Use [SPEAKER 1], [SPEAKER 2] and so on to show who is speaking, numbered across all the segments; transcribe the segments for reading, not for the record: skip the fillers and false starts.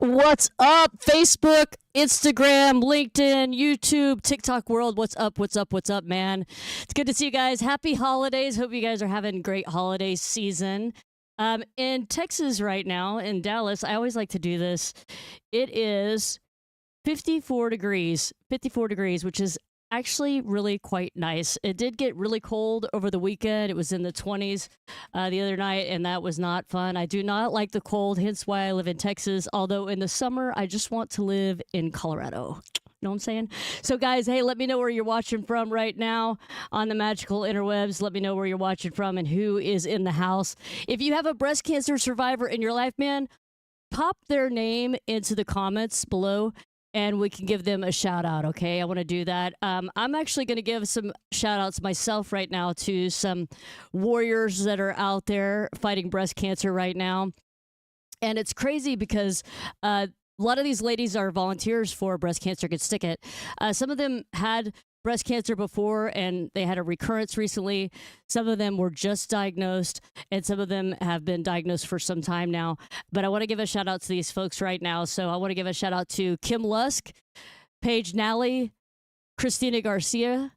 [SPEAKER 1] What's up, Facebook, Instagram, LinkedIn, YouTube, TikTok world? What's up? What's up? What's up, man? It's good to see you guys. Happy holidays. Hope you guys are having a great holiday season. In Texas right now, in Dallas, I always like to do this. It is 54 degrees, which is actually really quite nice. It did get really cold over the weekend. It was in the 20s the other night, and that was not fun. I do not like the cold, hence why I live in Texas. Although in the summer, I just want to live in Colorado. Know what I'm saying? So, guys, hey, let me know where you're watching from right now on the magical interwebs. Let me know where you're watching from and who is in the house. If you have a breast cancer survivor in your life, man, pop their name into the comments below and we can give them a shout out. Okay, I want to do that. I'm actually going to give some shout outs myself right now to some warriors that are out there fighting breast cancer right now. And it's crazy because a lot of these ladies are volunteers for Breast Cancer Gets Ticket. Some of them had breast cancer before and they had a recurrence recently. Some of them were just diagnosed and some of them have been diagnosed for some time now. But I want to give a shout out to these folks right now. So I want to give a shout out to Kim Lusk, Paige Nally, Christina Garcia,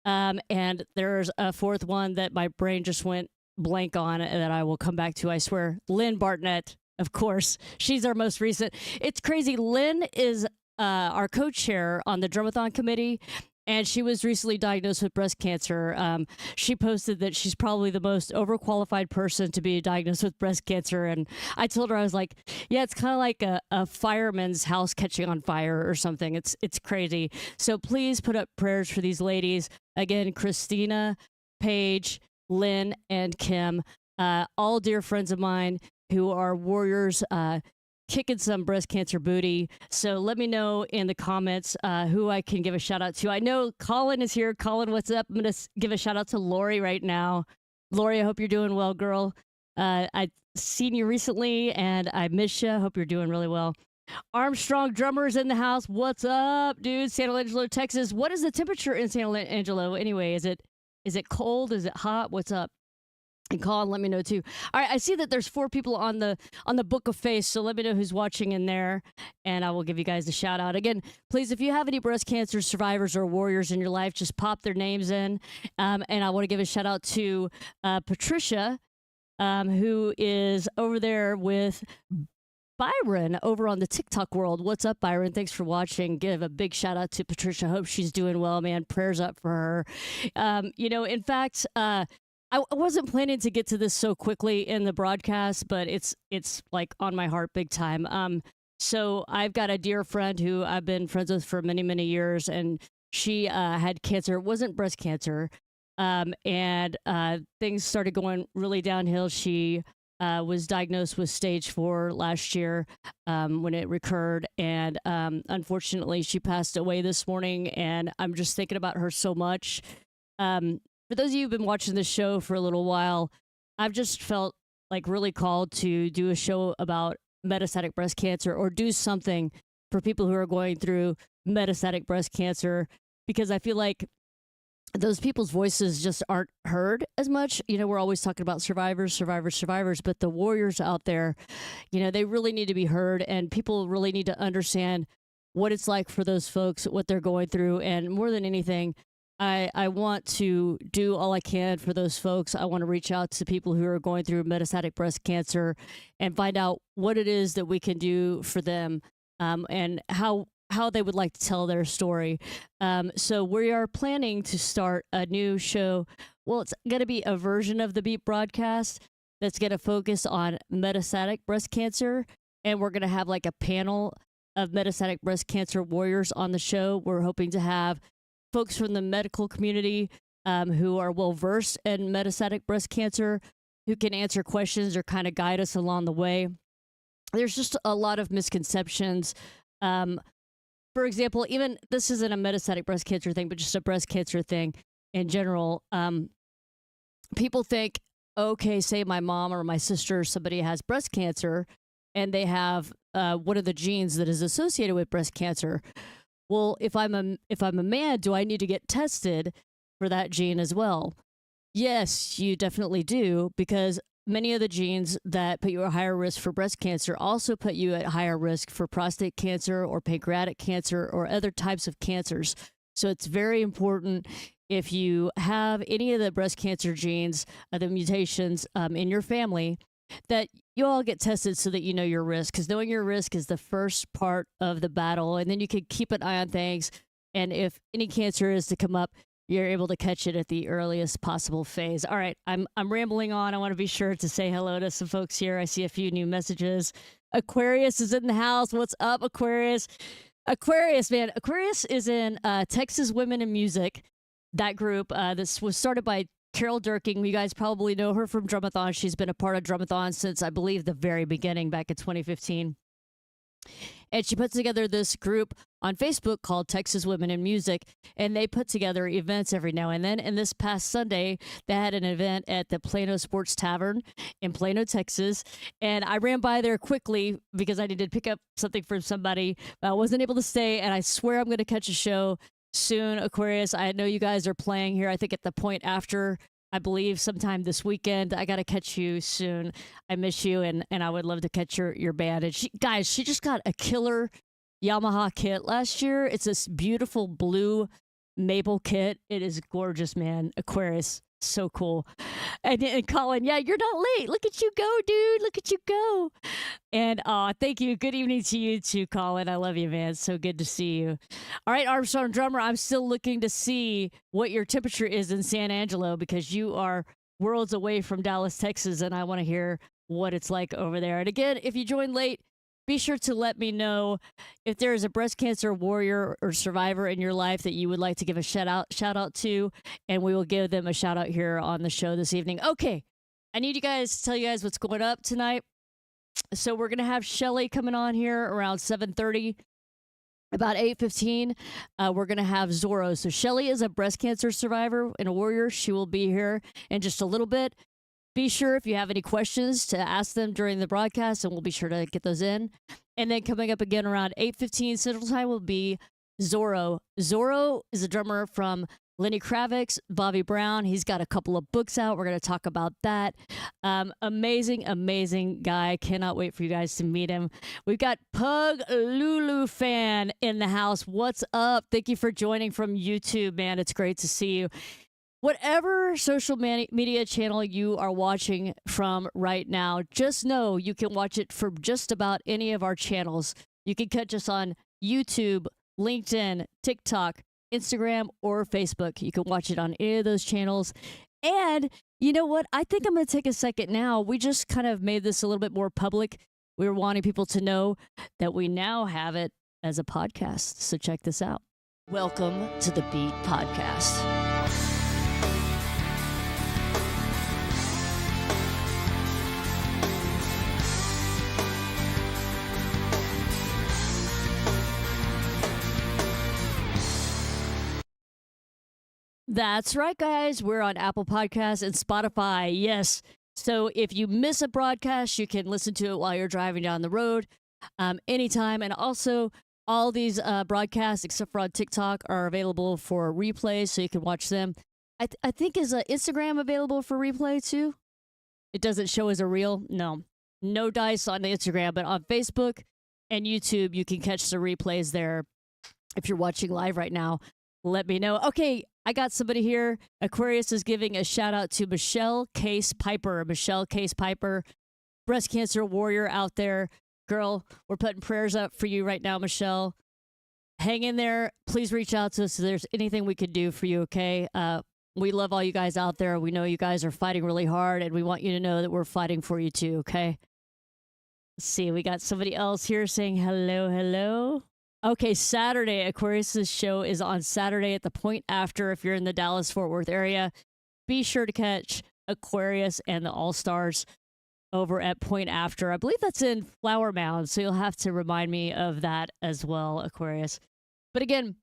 [SPEAKER 1] and there's a fourth one that my brain just went blank on and that I will come back to, I swear. Lynn Bartnett, of course. She's our most recent. It's crazy. Lynn is our co-chair on the Drumathon committee, and she was recently diagnosed with breast cancer. She posted that she's probably the most overqualified person to be diagnosed with breast cancer. And I told her, I was like, yeah, it's kind of like a fireman's house catching on fire or something. It's crazy. So please put up prayers for these ladies. Again, Christina, Paige, Lynn, and Kim, all dear friends of mine who are warriors, kicking some breast cancer booty. So let me know in the comments who I can give a shout out to. I know Colin is here. Colin, what's up? I'm going to give a shout out to Lori right now. Lori, I hope you're doing well, girl. I've seen you recently and I miss you. Hope you're doing really well. Armstrong Drummers in the house. What's up, dude? San Angelo, Texas. What is the temperature in San Angelo anyway? Is it cold? Is it hot? What's up? And Colin, let me know too. All right, I see that there's 4 people on the Book of Face, so let me know who's watching in there, and I will give you guys a shout out. Again, please, if you have any breast cancer survivors or warriors in your life, just pop their names in. And I want to give a shout out to Patricia, who is over there with Byron over on the TikTok world. What's up, Byron? Thanks for watching. Give a big shout out to Patricia. Hope she's doing well, man. Prayers up for her. In fact, I wasn't planning to get to this so quickly in the broadcast, but it's like on my heart big time. So I've got a dear friend who I've been friends with for many, many years, and she had cancer. It wasn't breast cancer, and things started going really downhill. She was diagnosed with stage 4 last year when it recurred, and unfortunately, she passed away this morning. And I'm just thinking about her so much. For those of you who've been watching this show for a little while, I've just felt like really called to do a show about metastatic breast cancer or do something for people who are going through metastatic breast cancer, because I feel like those people's voices just aren't heard as much. We're always talking about survivors, but the warriors out there, they really need to be heard, and people really need to understand what it's like for those folks, what they're going through. And more than anything, I want to do all I can for those folks. I want to reach out to people who are going through metastatic breast cancer and find out what it is that we can do for them, and how they would like to tell their story. So we are planning to start a new show. Well, it's going to be a version of the Beat broadcast that's going to focus on metastatic breast cancer. And we're going to have like a panel of metastatic breast cancer warriors on the show. We're hoping to have folks from the medical community who are well-versed in metastatic breast cancer, who can answer questions or kind of guide us along the way. There's just a lot of misconceptions. For example, even this isn't a metastatic breast cancer thing, but just a breast cancer thing in general. People think, okay, say my mom or my sister or somebody has breast cancer and they have one of the genes that is associated with breast cancer. Well, if I'm a man, do I need to get tested for that gene as well? Yes, you definitely do, because many of the genes that put you at higher risk for breast cancer also put you at higher risk for prostate cancer or pancreatic cancer or other types of cancers. So it's very important if you have any of the breast cancer genes, the mutations in your family, that you all get tested so that you know your risk, because knowing your risk is the first part of the battle. And then you can keep an eye on things. And if any cancer is to come up, you're able to catch it at the earliest possible phase. All right, I'm rambling on. I want to be sure to say hello to some folks here. I see a few new messages. Aquarius is in the house. What's up, Aquarius? Aquarius, man. Aquarius is in Texas Women in Music, that group. This was started by Carol Durking. You guys probably know her from Drumathon. She's been a part of Drumathon since, I believe, the very beginning back in 2015. And she put together this group on Facebook called Texas Women in Music, and they put together events every now and then. And this past Sunday, they had an event at the Plano Sports Tavern in Plano, Texas. And I ran by there quickly because I needed to pick up something from somebody, but I wasn't able to stay. And I swear I'm going to catch a show soon, Aquarius. I know you guys are playing here, I think at the point after, I believe sometime this weekend. I got to catch you soon. I miss you, and I would love to catch your band. And she just got a killer Yamaha kit last year. It's this beautiful blue maple kit. It is gorgeous, man. Aquarius, so cool. And Colin, yeah, you're not late. Look at you go, dude. Look at you go. And thank you. Good evening to you too, Colin. I love you, man. So good to see you. All right, Armstrong Drummer, I'm still looking to see what your temperature is in San Angelo, because you are worlds away from Dallas, Texas, and I want to hear what it's like over there. And again, if you joined late, be sure to let me know if there is a breast cancer warrior or survivor in your life that you would like to give a shout out to, and we will give them a shout out here on the show this evening. Okay, I need you guys to tell you guys what's going up tonight. So we're gonna have Shelli coming on here around 7:30. About 8:15, we're going to have Zoro. So Shelli is a breast cancer survivor and a warrior. She will be here in just a little bit. Be sure, if you have any questions, to ask them during the broadcast, and we'll be sure to get those in. And then coming up again around 8:15 Central Time will be Zoro. Zoro is a drummer from Lenny Kravitz, Bobby Brown. He's got a couple of books out. We're going to talk about that. Amazing, amazing guy. Cannot wait for you guys to meet him. We've got Pug Lulu Fan in the house. What's up? Thank you for joining from YouTube, man. It's great to see you. Whatever social media channel you are watching from right now, just know you can watch it from just about any of our channels. You can catch us on YouTube, LinkedIn, TikTok, Instagram, or Facebook. You can watch it on any of those channels. And you know what? I think I'm going to take a second now. We just kind of made this a little bit more public. We were wanting people to know that we now have it as a podcast. So check this out. Welcome to the Beat Podcast. That's right, guys. We're on Apple Podcasts and Spotify. Yes. So if you miss a broadcast, you can listen to it while you're driving down the road anytime. And also, all these broadcasts, except for on TikTok, are available for replay, so you can watch them. I think is Instagram available for replay too? It doesn't show as a reel? No. No dice on the Instagram, but on Facebook and YouTube, you can catch the replays there. If you're watching live right now, let me know. Okay, I got somebody here. Aquarius is giving a shout out to Michelle Case Piper. Michelle Case Piper, breast cancer warrior out there. Girl, we're putting prayers up for you right now, Michelle. Hang in there. Please reach out to us if there's anything we could do for you, okay? We love all you guys out there. We know you guys are fighting really hard, and we want you to know that we're fighting for you too, okay? Let's see. We got somebody else here saying hello, hello. Okay, Saturday. Aquarius' show is on Saturday at the Point After. If you're in the Dallas-Fort Worth area, be sure to catch Aquarius and the All-Stars over at Point After. I believe that's in Flower Mound, so you'll have to remind me of that as well, Aquarius. But again,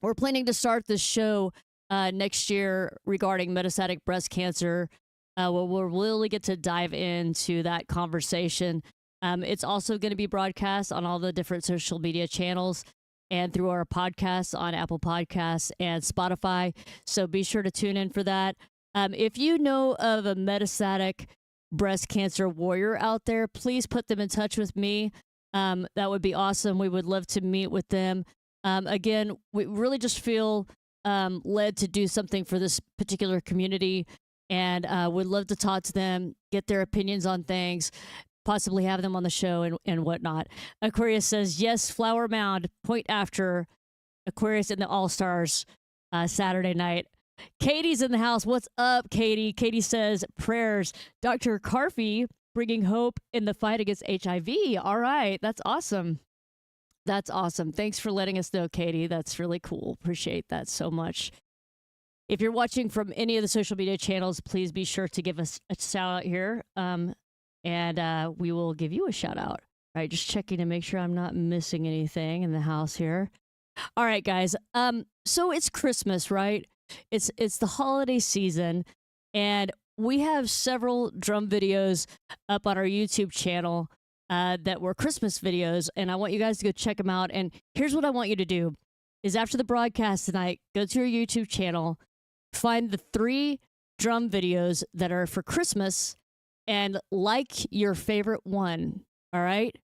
[SPEAKER 1] we're planning to start this show next year regarding metastatic breast cancer. We'll really get to dive into that conversation. It's also going to be broadcast on all the different social media channels and through our podcasts on Apple Podcasts and Spotify. So be sure to tune in for that. If you know of a metastatic breast cancer warrior out there, please put them in touch with me. That would be awesome. We would love to meet with them. Again, we really just feel led to do something for this particular community, and would love to talk to them, get their opinions on things, possibly have them on the show and whatnot. Aquarius says, yes, Flower Mound, point after Aquarius in the All-Stars Saturday night. Katie's in the house. What's up, Katie? Katie says, prayers. Dr. Carfey bringing hope in the fight against HIV. All right. That's awesome. That's awesome. Thanks for letting us know, Katie. That's really cool. Appreciate that so much. If you're watching from any of the social media channels, please be sure to give us a shout out here. And we will give you a shout out. All right. Just checking to make sure I'm not missing anything in the house here. All right, guys. So it's Christmas, right? It's the holiday season, and we have several drum videos up on our YouTube channel that were Christmas videos, and I want you guys to go check them out. And here's what I want you to do is after the broadcast tonight, go to your YouTube channel, find the 3 drum videos that are for Christmas, and like your favorite one, all right?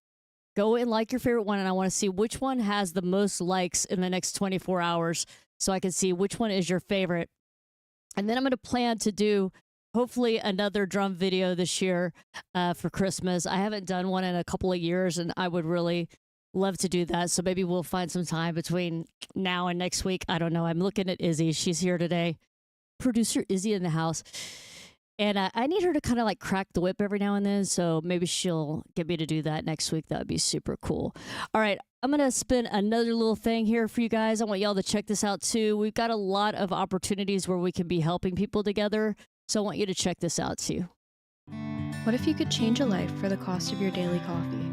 [SPEAKER 1] Go and like your favorite one, and I want to see which one has the most likes in the next 24 hours so I can see which one is your favorite. And then I'm going to plan to do hopefully another drum video this year for Christmas. I haven't done one in a couple of years, and I would really love to do that. So maybe we'll find some time between now and next week. I don't know. I'm looking at Izzy. She's here today. Producer Izzy in the house. And I need her to kind of like crack the whip every now and then. So maybe she'll get me to do that next week. That would be super cool. All right. I'm going to spin another little thing here for you guys. I want y'all to check this out too. We've got a lot of opportunities where we can be helping people together. So I want you to check this out too.
[SPEAKER 2] What if you could change a life for the cost of your daily coffee?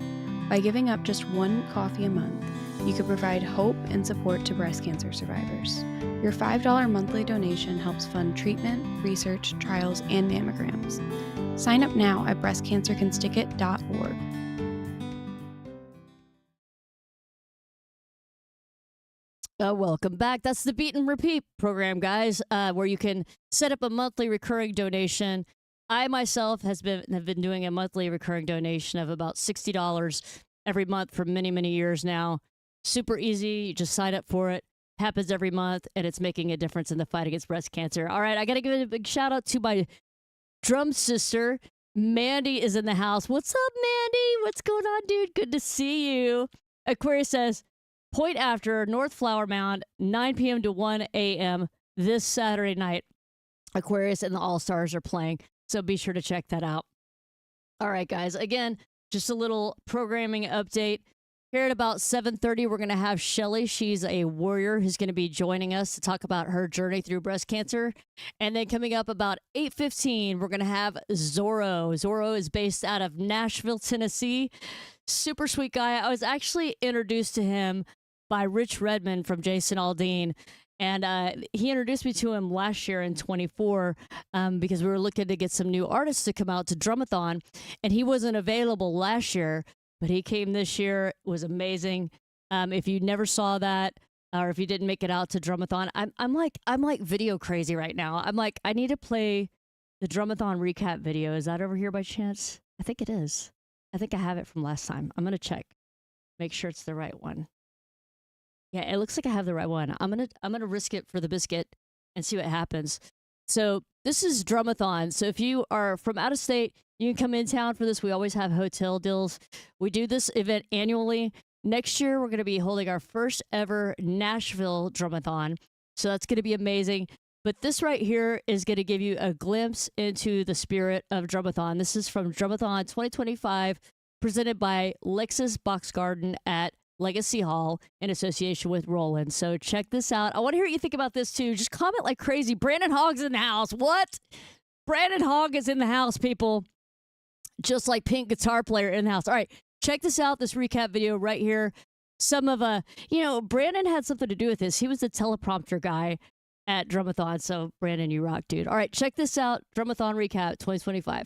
[SPEAKER 2] By giving up just 1 coffee a month, you could provide hope and support to breast cancer survivors. Your $5 monthly donation helps fund treatment, research, trials, and mammograms. Sign up now at breastcancercanstickit.org.
[SPEAKER 1] Welcome back. That's the Beat and Repeat program, guys, where you can set up a monthly recurring donation. I myself have been doing a monthly recurring donation of about $60 every month for many, many years now. Super easy. You just sign up for it. Happens every month, and it's making a difference in the fight against breast cancer. All right, I got to give a big shout out to my drum sister. Mandy is in the house. What's up, Mandy? What's going on, dude? Good to see you. Aquarius says, point after North Flower Mound, 9 p.m. to 1 a.m. this Saturday night. Aquarius and the All-Stars are playing, so be sure to check that out. All right, guys. Again, just a little programming update. Here at about 7:30, we're going to have Shelli. She's a warrior who's going to be joining us to talk about her journey through breast cancer. And then coming up about 8:15, we're going to have Zoro. Zoro is based out of Nashville, Tennessee. Super sweet guy. I was actually introduced to him by Rich Redmond from Jason Aldean. And he introduced me to him last year in 24 because we were looking to get some new artists to come out to Drumathon. And he wasn't available last year, but he came this year. It was amazing. If you never saw that, or if you didn't make it out to Drumathon, I'm like video crazy right now. I'm like, I need to play the Drumathon recap video. Is that over here by chance? I think it is. I think I have it from last time. I'm gonna check, make sure it's the right one. Yeah, it looks like I have the right one. I'm gonna risk it for the biscuit and see what happens. So this is Drumathon. So if you are from out of state, you can come in town for this. We always have hotel deals. We do this event annually. Next year, we're going to be holding our first ever Nashville Drumathon. So that's going to be amazing. But this right here is going to give you a glimpse into the spirit of Drumathon. This is from Drumathon 2025, presented by Lexus Box Garden at Legacy Hall in association with Roland. So check this out. I want to hear what you think about this too. Just comment like crazy. Brandon Hogg's in the house. What? Brandon Hogg is in the house, people. Just like Pink Guitar Player in the house. All right, check this out, this recap video right here. Some of, Brandon had something to do with this. He was the teleprompter guy at Drumathon. So, Brandon, you rock, dude. All right, check this out. Drumathon recap 2025.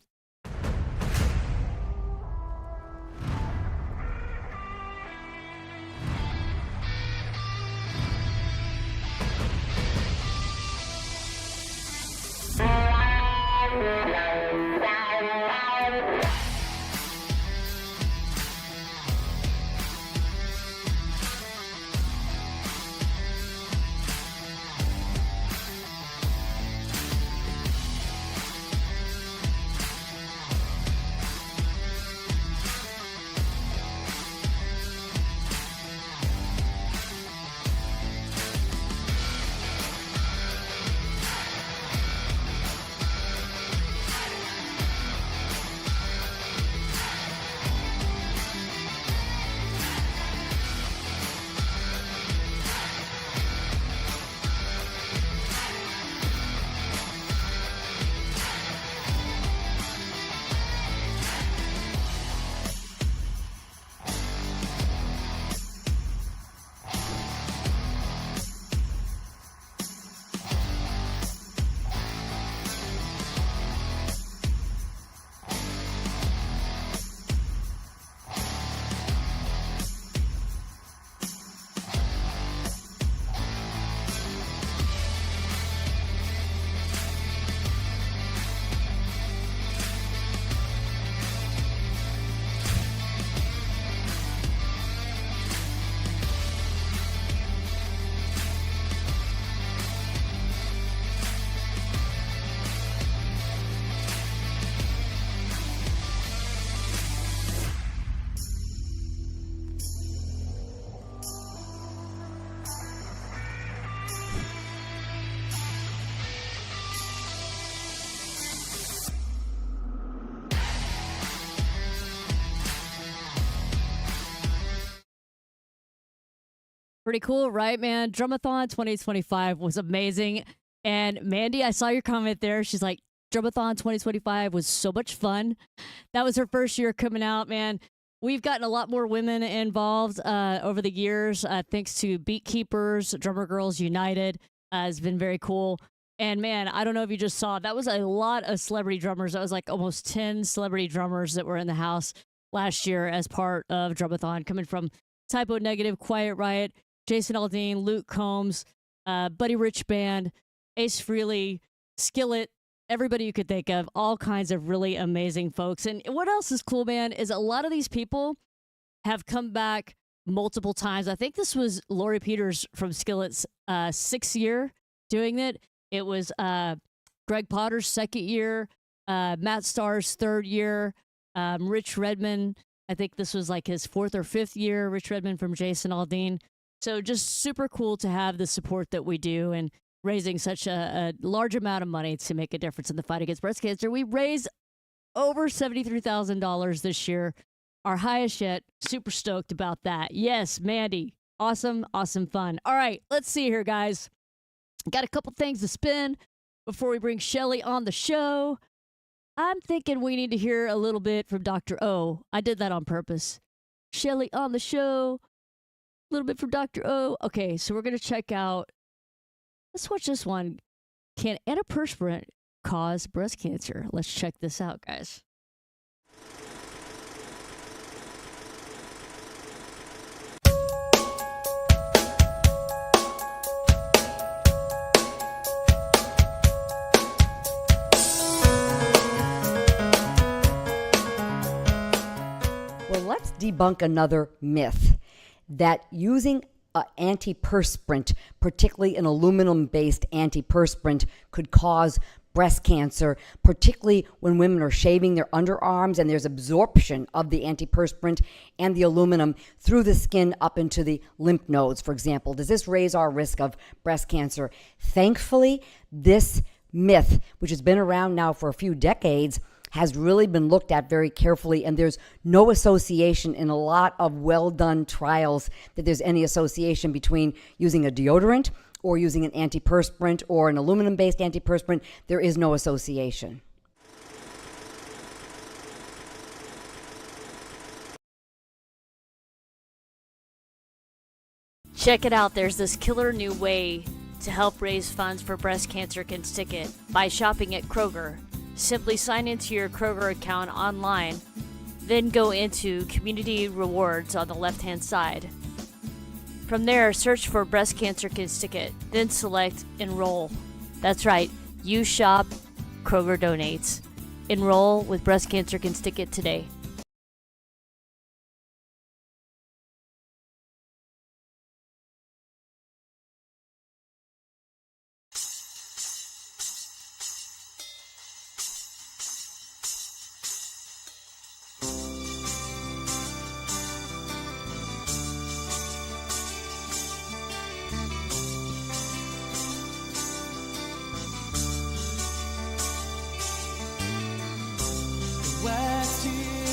[SPEAKER 1] Pretty cool, right, man? Drumathon 2025 was amazing. And Mandy, I saw your comment there. She's like, Drumathon 2025 was so much fun. That was her first year coming out, man. We've gotten a lot more women involved over the years, thanks to Beat Keepers, Drummer Girls United. Has been very cool. And man, I don't know if you just saw, that was a lot of celebrity drummers. That was like almost 10 celebrity drummers that were in the house last year as part of Drumathon, coming from Typo Negative, Quiet Riot, Jason Aldean, Luke Combs, Buddy Rich Band, Ace Frehley, Skillet, everybody you could think of, all kinds of really amazing folks. And what else is cool, man, is a lot of these people have come back multiple times. I think this was Lori Peters from Skillet's 6th year doing it. It was Greg Potter's 2nd year, Matt Starr's 3rd year, Rich Redmond, I think this was like his 4th or 5th year, Rich Redmond from Jason Aldean. So just super cool to have the support that we do and raising such a large amount of money to make a difference in the fight against breast cancer. We raised over $73,000 this year, our highest yet. Super stoked about that. Yes, Mandy, awesome, awesome fun. All right, let's see here, guys. Got a couple things to spin before we bring Shelli on the show. I'm thinking we need to hear a little bit from Dr. O. I did that on purpose. Shelli on the show. A little bit from Dr. O. Okay, so we're going to check out. Let's watch this one. Can antiperspirant cause breast cancer? Let's check this out, guys.
[SPEAKER 3] Well, let's debunk another myth that using an antiperspirant, particularly an aluminum-based antiperspirant, could cause breast cancer, particularly when women are shaving their underarms and there's absorption of the antiperspirant and the aluminum through the skin up into the lymph nodes, for example. Does this raise our risk of breast cancer? Thankfully, this myth, which has been around now for a few decades, has really been looked at very carefully, and there's no association in a lot of well-done trials that there's any association between using a deodorant or using an antiperspirant or an aluminum-based antiperspirant. There is no association.
[SPEAKER 1] Check it out. There's this killer new way to help raise funds for breast cancer can stick it by shopping at Kroger. Simply sign into your Kroger account online, then go into Community Rewards on the left-hand side. From there, search for Breast Cancer Can Stick It, then select Enroll. That's right, you shop, Kroger donates. Enroll with Breast Cancer Can Stick It today.
[SPEAKER 4] Wax here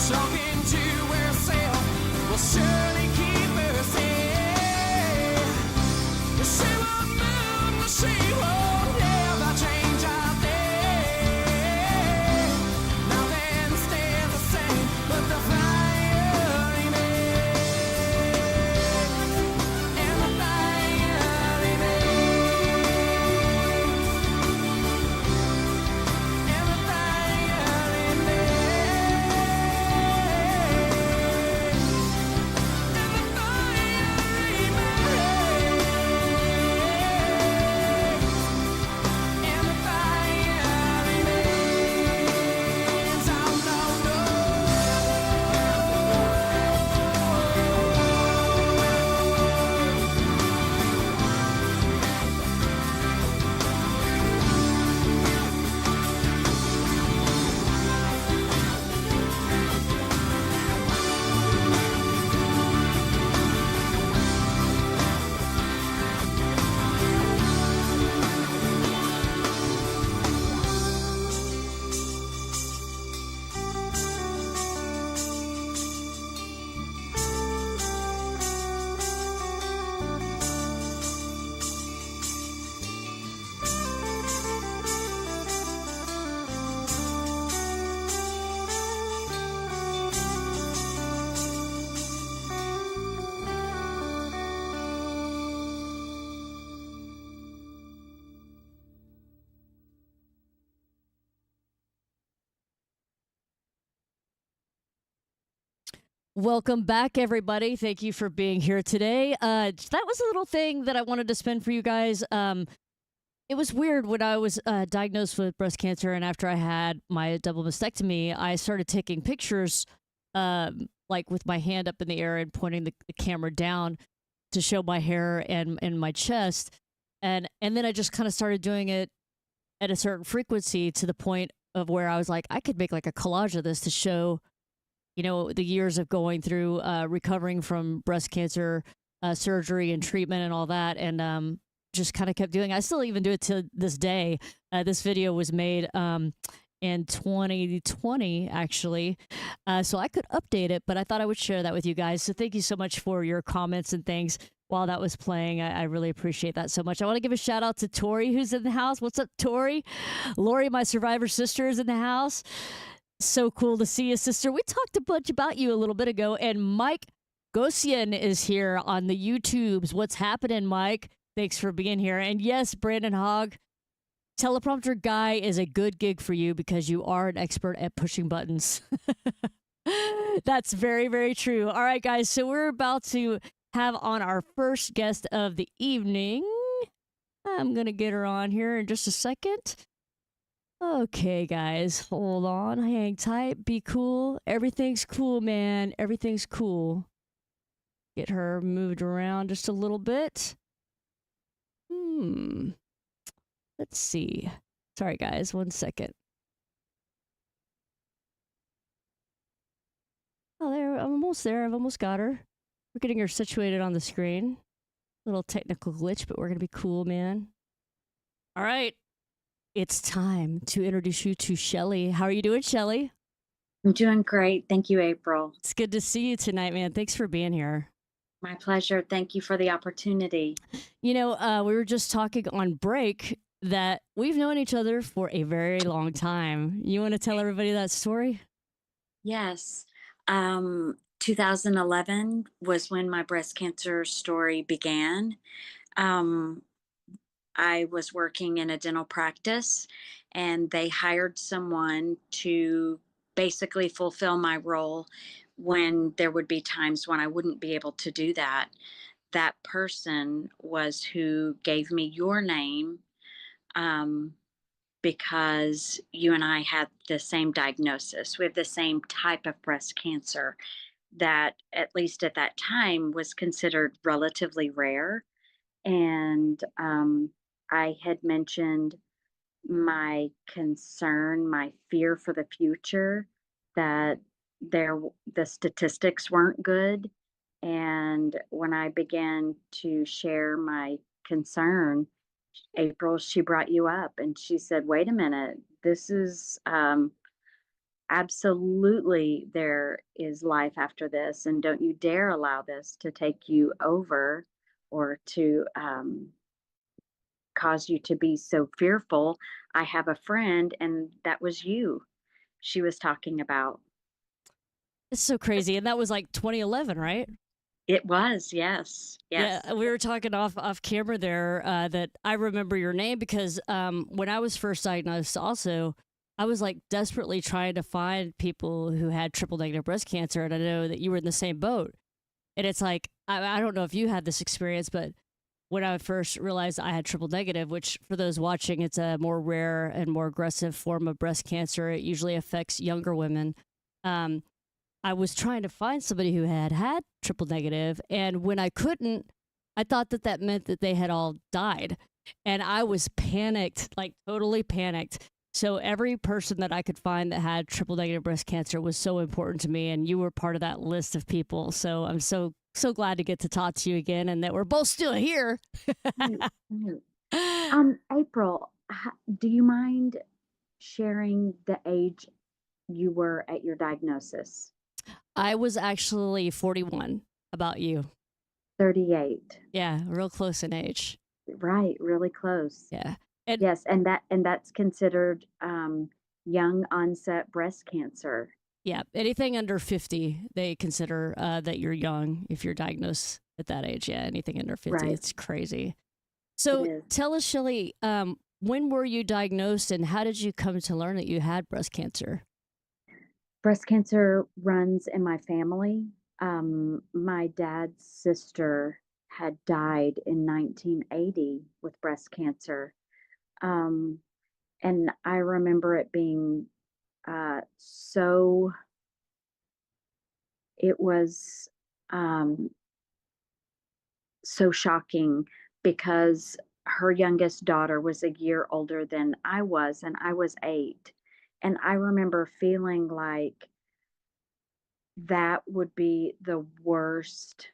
[SPEAKER 4] talking to herself will surely keep her safe. She won't move, she won't ever change a thing. Nothing stays the same, but the fire remains. And the fire remains. And the fire
[SPEAKER 1] Welcome back, everybody. Thank you for being here today. That was a little thing that I wanted to spin for you guys. It was weird when I was diagnosed with breast cancer, and after I had my double mastectomy, I started taking pictures, like with my hand up in the air and pointing the camera down to show my hair and my chest, and then I just kind of started doing it at a certain frequency to the point of where I was like, I could make like a collage of this to show, the years of going through recovering from breast cancer surgery and treatment and all that, and just kind of kept doing. I still even do it to this day. This video was made in 2020, actually, so I could update it, but I thought I would share that with you guys. So thank you so much for your comments and things while that was playing. I really appreciate that so much. I want to give a shout out to Tori, who's in the house. What's up, Tori? Lori, my survivor sister, is in the house. So cool to see you, sister. We talked a bunch about you a little bit ago, and Mike Gosian is here on the YouTubes. What's happening, Mike? Thanks for being here. And yes, Brandon Hogg, teleprompter guy is a good gig for you because you are an expert at pushing buttons. That's very, very true. All right, guys, so we're about to have on our first guest of the evening. I'm going to get her on here in just a second. Okay, guys, hold on. Hang tight. Be cool. Everything's cool, man. Everything's cool. Get her moved around just a little bit. Let's see. Sorry, guys. 1 second. Oh, there. I'm almost there. I've almost got her. We're getting her situated on the screen. Little technical glitch, but we're going to be cool, man. All right. It's time to introduce you to Shelli. How are you doing, Shelli?
[SPEAKER 5] I'm doing great. Thank you, April.
[SPEAKER 1] It's good to see you tonight, man. Thanks for being here.
[SPEAKER 5] My pleasure. Thank you for the opportunity.
[SPEAKER 1] We were just talking on break that we've known each other for a very long time. You want to tell everybody that story?
[SPEAKER 5] Yes. 2011 was when my breast cancer story began. I was working in a dental practice, and they hired someone to basically fulfill my role when there would be times when I wouldn't be able to do that. That person was who gave me your name, because you and I had the same diagnosis. We have the same type of breast cancer that, at least at that time, was considered relatively rare. And I had mentioned my concern, my fear for the future, that the statistics weren't good. And when I began to share my concern, April, she brought you up and she said, wait a minute, this is absolutely there is life after this, and don't you dare allow this to take you over or to cause you to be so fearful. I have a friend, and that was you she was talking about.
[SPEAKER 1] It's so crazy. And that was like 2011, right?
[SPEAKER 5] It was, yes,
[SPEAKER 1] Yeah,
[SPEAKER 5] yes.
[SPEAKER 1] we were talking off camera there that I remember your name because when I was first diagnosed, also, I was like desperately trying to find people who had triple negative breast cancer, and I know that you were in the same boat. And it's like I don't know if you had this experience, but when I first realized I had triple negative, which for those watching, it's a more rare and more aggressive form of breast cancer. It usually affects younger women. Um, I was trying to find somebody who had had triple negative, and when I couldn't, I thought that that meant that they had all died, and I was panicked, like totally panicked. So every person that I could find that had triple negative breast cancer was so important to me, and you were part of that list of people. So I'm so glad to get to talk to you again, and that we're both still here.
[SPEAKER 5] Right, right. April, do you mind sharing the age you were at your diagnosis?
[SPEAKER 1] I was actually 41. About you?
[SPEAKER 5] 38.
[SPEAKER 1] Yeah, real close in age.
[SPEAKER 5] Right, really close.
[SPEAKER 1] Yeah. And
[SPEAKER 5] Yes, and that's considered young onset breast cancer.
[SPEAKER 1] yeah, anything under 50, they consider that you're young if you're diagnosed at that age. Yeah, anything under 50,
[SPEAKER 5] Right,
[SPEAKER 1] it's crazy.
[SPEAKER 5] it
[SPEAKER 1] So
[SPEAKER 5] is.
[SPEAKER 1] tell us, Shelly, when were you diagnosed and how did you come to learn that you had breast cancer?
[SPEAKER 5] Breast cancer runs in my family. My dad's sister had died in 1980 with breast cancer. Um, and I remember it being so, it was um, so shocking because her youngest daughter was a year older than I was, and I was 8. And I remember feeling like that would be the worst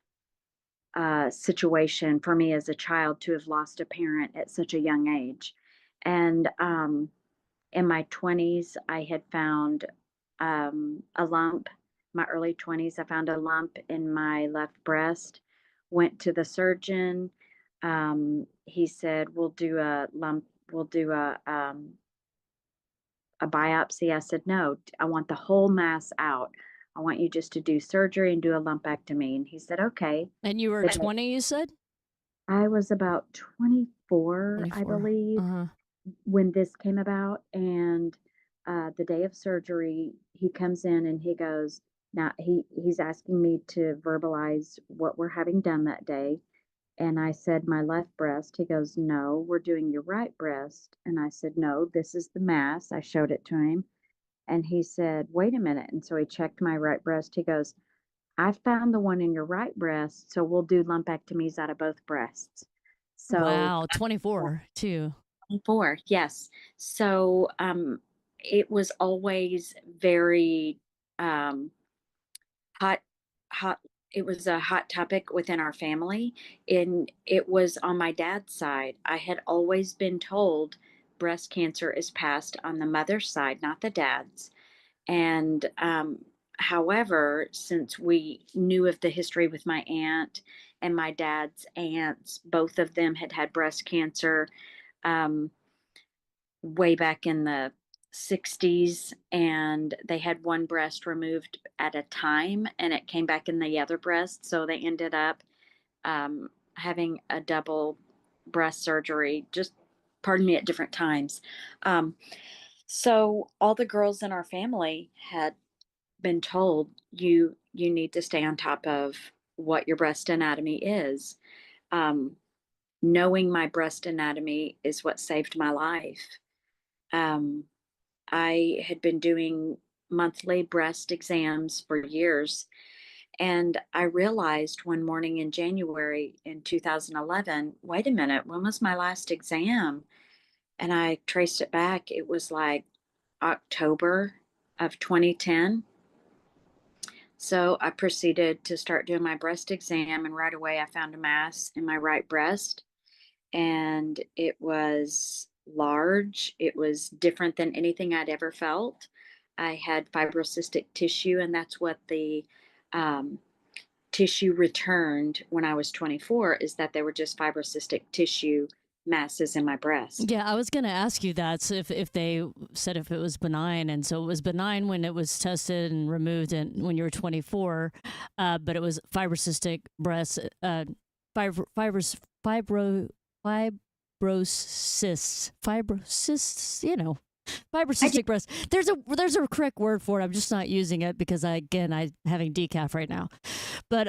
[SPEAKER 5] situation for me as a child to have lost a parent at such a young age. And in my 20s, I had found a lump. My early 20s, I found a lump in my left breast. Went to the surgeon. He said, "We'll do a lump. We'll do a biopsy." I said, "No, I want the whole mass out. I want you just to do surgery and do a lumpectomy." And he said, "Okay."
[SPEAKER 1] And you were
[SPEAKER 5] Okay.
[SPEAKER 1] 20, you said?
[SPEAKER 5] I was about 24, I
[SPEAKER 1] 24.
[SPEAKER 5] believe,
[SPEAKER 1] Uh-huh.
[SPEAKER 5] when this came about. And the day of surgery, he comes in and he goes, now he's asking me to verbalize what we're having done that day. And I said, "My left breast." He goes, "No, we're doing your right breast." And I said, "No, this is the mass." I showed it to him. And he said, "Wait a minute." And so he checked my right breast. He goes, "I found the one in your right breast, so we'll do lumpectomies out of both breasts." So
[SPEAKER 1] Wow, 24 too.
[SPEAKER 5] 4, yes. So, it was always very, um, hot hot it was a hot topic within our family, and it was on my dad's side. I had always been told breast cancer is passed on the mother's side, not the dad's. And, however, since we knew of the history with my aunt and my dad's aunts, both of them had had breast cancer, um, way back in the 60s, and they had one breast removed at a time and it came back in the other breast. So they ended up having a double breast surgery, just pardon me, at different times. Um, so all the girls in our family had been told you need to stay on top of what your breast anatomy is. Um, Knowing my breast anatomy is what saved my life. Um, I had been doing monthly breast exams for years, and I realized one morning in January in 2011, wait a minute, when was my last exam? And I traced it back. It was like October of 2010. So I proceeded to start doing my breast exam, and right away I found a mass in my right breast, and it was large. It was different than anything I'd ever felt. I had fibrocystic tissue, and that's what the um, tissue returned when I was 24, is that they were just fibrocystic tissue masses in my breast.
[SPEAKER 1] Yeah, I was going to ask you that, so if they said if it was benign, and so it was benign when it was tested and removed, and when you were 24, but it was fibrocystic breast, fibro, fibrocysts,
[SPEAKER 5] I did.
[SPEAKER 1] fibrocystic breast. There's a correct word for it. I'm just not using it because I'm having decaf right now. But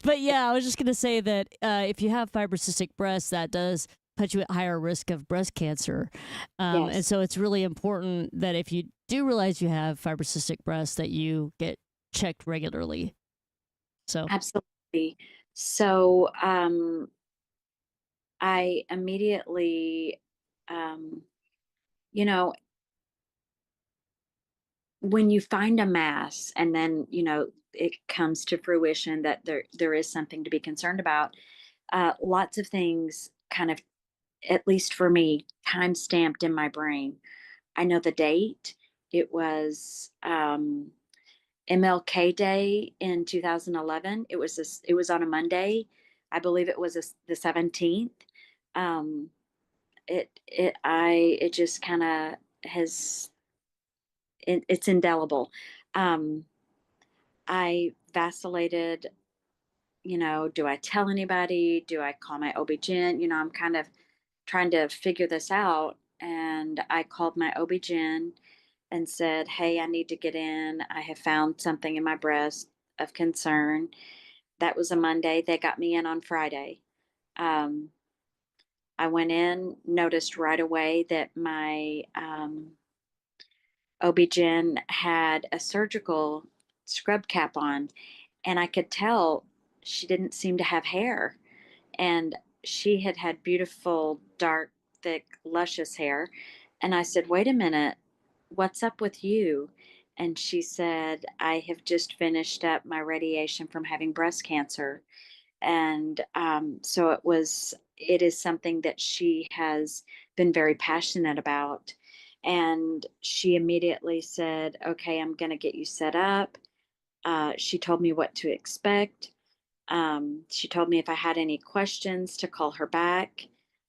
[SPEAKER 1] but yeah, I was just gonna say that if you have fibrocystic breasts, that does put you at higher risk of breast cancer. And
[SPEAKER 5] Yes,
[SPEAKER 1] so it's really important that if you do realize you have fibrocystic breasts, that you get checked regularly. So
[SPEAKER 5] absolutely. So I immediately, um, you know, when you find a mass and then, it comes to fruition that there is something to be concerned about, lots of things kind of, at least for me, time stamped in my brain. I know the date. It was MLK Day in 2011. It was on a Monday. I believe it was the 17th. Um, it just kind of has, it's indelible. Um, I vacillated, do I tell anybody? Do I call my OB-GYN? I'm kind of trying to figure this out. And I called my OB-GYN and said, "Hey, I need to get in. I have found something in my breast of concern." That was a Monday. They got me in on Friday. Um, I went in, noticed right away that my OB-GYN had a surgical scrub cap on, and I could tell she didn't seem to have hair. And she had had beautiful, dark, thick, luscious hair. And I said, "Wait a minute, what's up with you?" And she said, "I have just finished up my radiation from having breast cancer." And so it is something that she has been very passionate about. And she immediately said, "Okay, I'm going to get you set up." She told me what to expect. She told me if I had any questions to call her back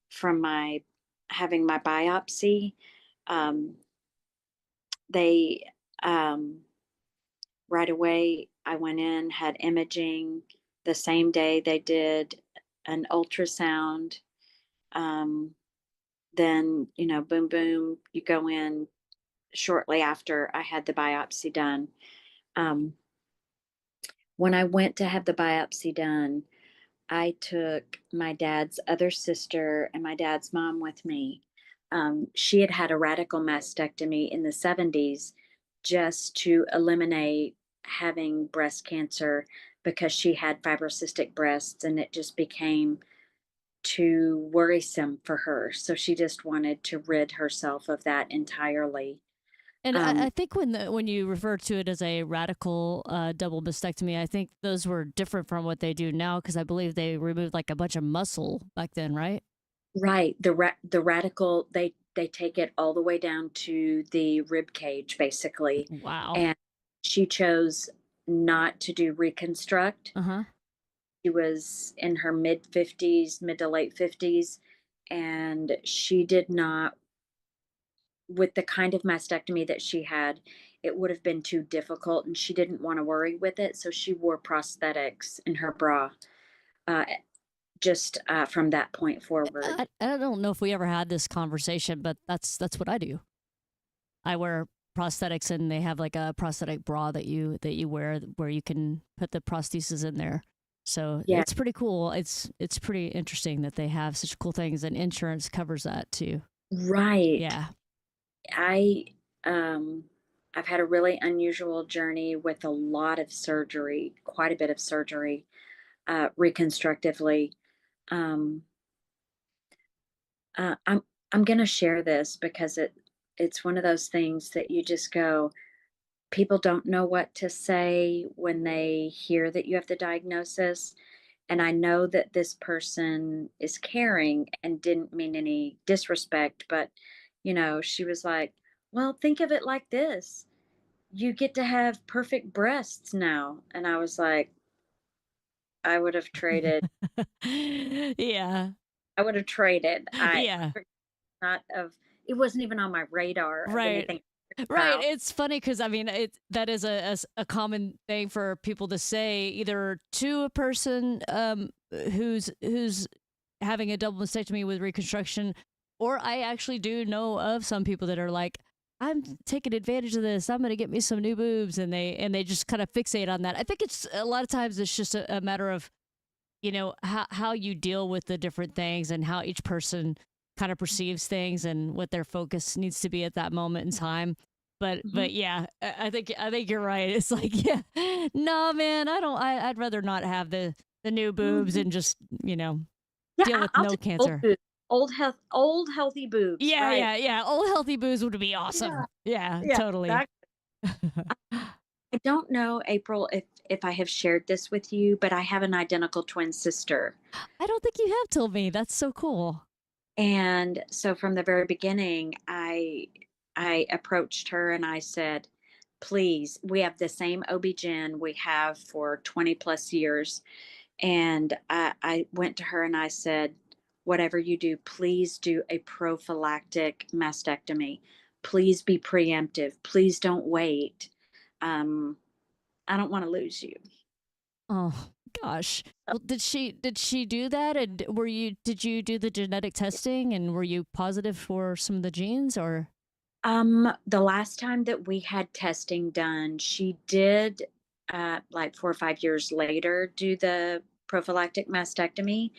[SPEAKER 5] from my having my biopsy. Um, they Right away, I went in, had imaging. The same day they did an ultrasound. Um, then, boom, boom, you go in shortly after I had the biopsy done. Um, when I went to have the biopsy done, I took my dad's other sister and my dad's mom with me. She had had a radical mastectomy in the 70s just to eliminate having breast cancer because she had fibrocystic breasts and it just became too worrisome for her. So she just wanted to rid herself of that entirely.
[SPEAKER 1] And I
[SPEAKER 5] Um,
[SPEAKER 1] think when you refer to it as a radical double mastectomy, I think those were different from what they do now because I believe they removed like a bunch of muscle back then, right?
[SPEAKER 5] right. The radical, they take it all the way down to the rib cage, basically.
[SPEAKER 1] Wow.
[SPEAKER 5] And she chose not to do reconstruct.
[SPEAKER 1] Uh huh.
[SPEAKER 5] She was in her mid 50s, mid to late 50s, and she did not, with the kind of mastectomy that she had, it would have been too difficult, and she didn't want to worry with it. So she wore prosthetics in her bra, uh, just from that point forward.
[SPEAKER 1] I don't know if we ever had this conversation, but that's what I do. I wear prosthetics, and they have like a prosthetic bra that you wear where you can put the prosthesis in there. So
[SPEAKER 5] Yeah,
[SPEAKER 1] it's pretty cool. It's pretty interesting that they have such cool things, and insurance covers that too.
[SPEAKER 5] right.
[SPEAKER 1] Yeah.
[SPEAKER 5] I um I've had a really unusual journey with a lot of surgery, quite a bit of surgery, reconstructively. Um, uh, I'm I'm gonna share this because it's one of those things that you just go, people don't know what to say when they hear that you have the diagnosis. And I know that this person is caring and didn't mean any disrespect, but she was like, well, think of it like this. You get to have perfect breasts now. And I was like, I would have traded.
[SPEAKER 1] Yeah.
[SPEAKER 5] I would have traded. I
[SPEAKER 1] Yeah.
[SPEAKER 5] not of it wasn't even on my radar of
[SPEAKER 1] Right.
[SPEAKER 5] anything
[SPEAKER 1] Right.
[SPEAKER 5] about.
[SPEAKER 1] It's funny because I mean, that is a common thing for people to say either to a person who's having a double mastectomy with reconstruction, or I actually do know of some people that are like, I'm taking advantage of this. I'm gonna get me some new boobs, and they just kind of fixate on that. I think it's a lot of times it's just a matter of how you deal with the different things and how each person kind of perceives things and what their focus needs to be at that moment in time.
[SPEAKER 5] Mhm.
[SPEAKER 1] But yeah, I think you're right. It's like, yeah, no man, I'd rather not have the new boobs
[SPEAKER 5] Mhm.
[SPEAKER 1] and just
[SPEAKER 5] Yeah,
[SPEAKER 1] deal with
[SPEAKER 5] I'll
[SPEAKER 1] no
[SPEAKER 5] take old
[SPEAKER 1] cancer.
[SPEAKER 5] boobs, old healthy boobs,
[SPEAKER 1] Yeah,
[SPEAKER 5] right?
[SPEAKER 1] yeah, yeah. Old healthy boobs would be
[SPEAKER 5] Yeah,
[SPEAKER 1] awesome. Yeah,
[SPEAKER 5] yeah,
[SPEAKER 1] totally.
[SPEAKER 5] exactly. I don't know, April, if I have shared this with you, but I have an identical twin sister.
[SPEAKER 1] I don't think you have told me. That's so cool.
[SPEAKER 5] And so from the very beginning, I approached her and I said, "Please, we have the same OB-GYN we have for 20 plus years." And I went to her and I said, "Whatever you do, please do a prophylactic mastectomy. Please be preemptive. Please don't wait. Um, I don't want to lose you."
[SPEAKER 1] Oh gosh. Well, did she do that? And did you do the genetic testing and were you positive for some of the genes or?
[SPEAKER 5] The last time that we had testing done, she did, like 4 or 5 years later, do the prophylactic mastectomy.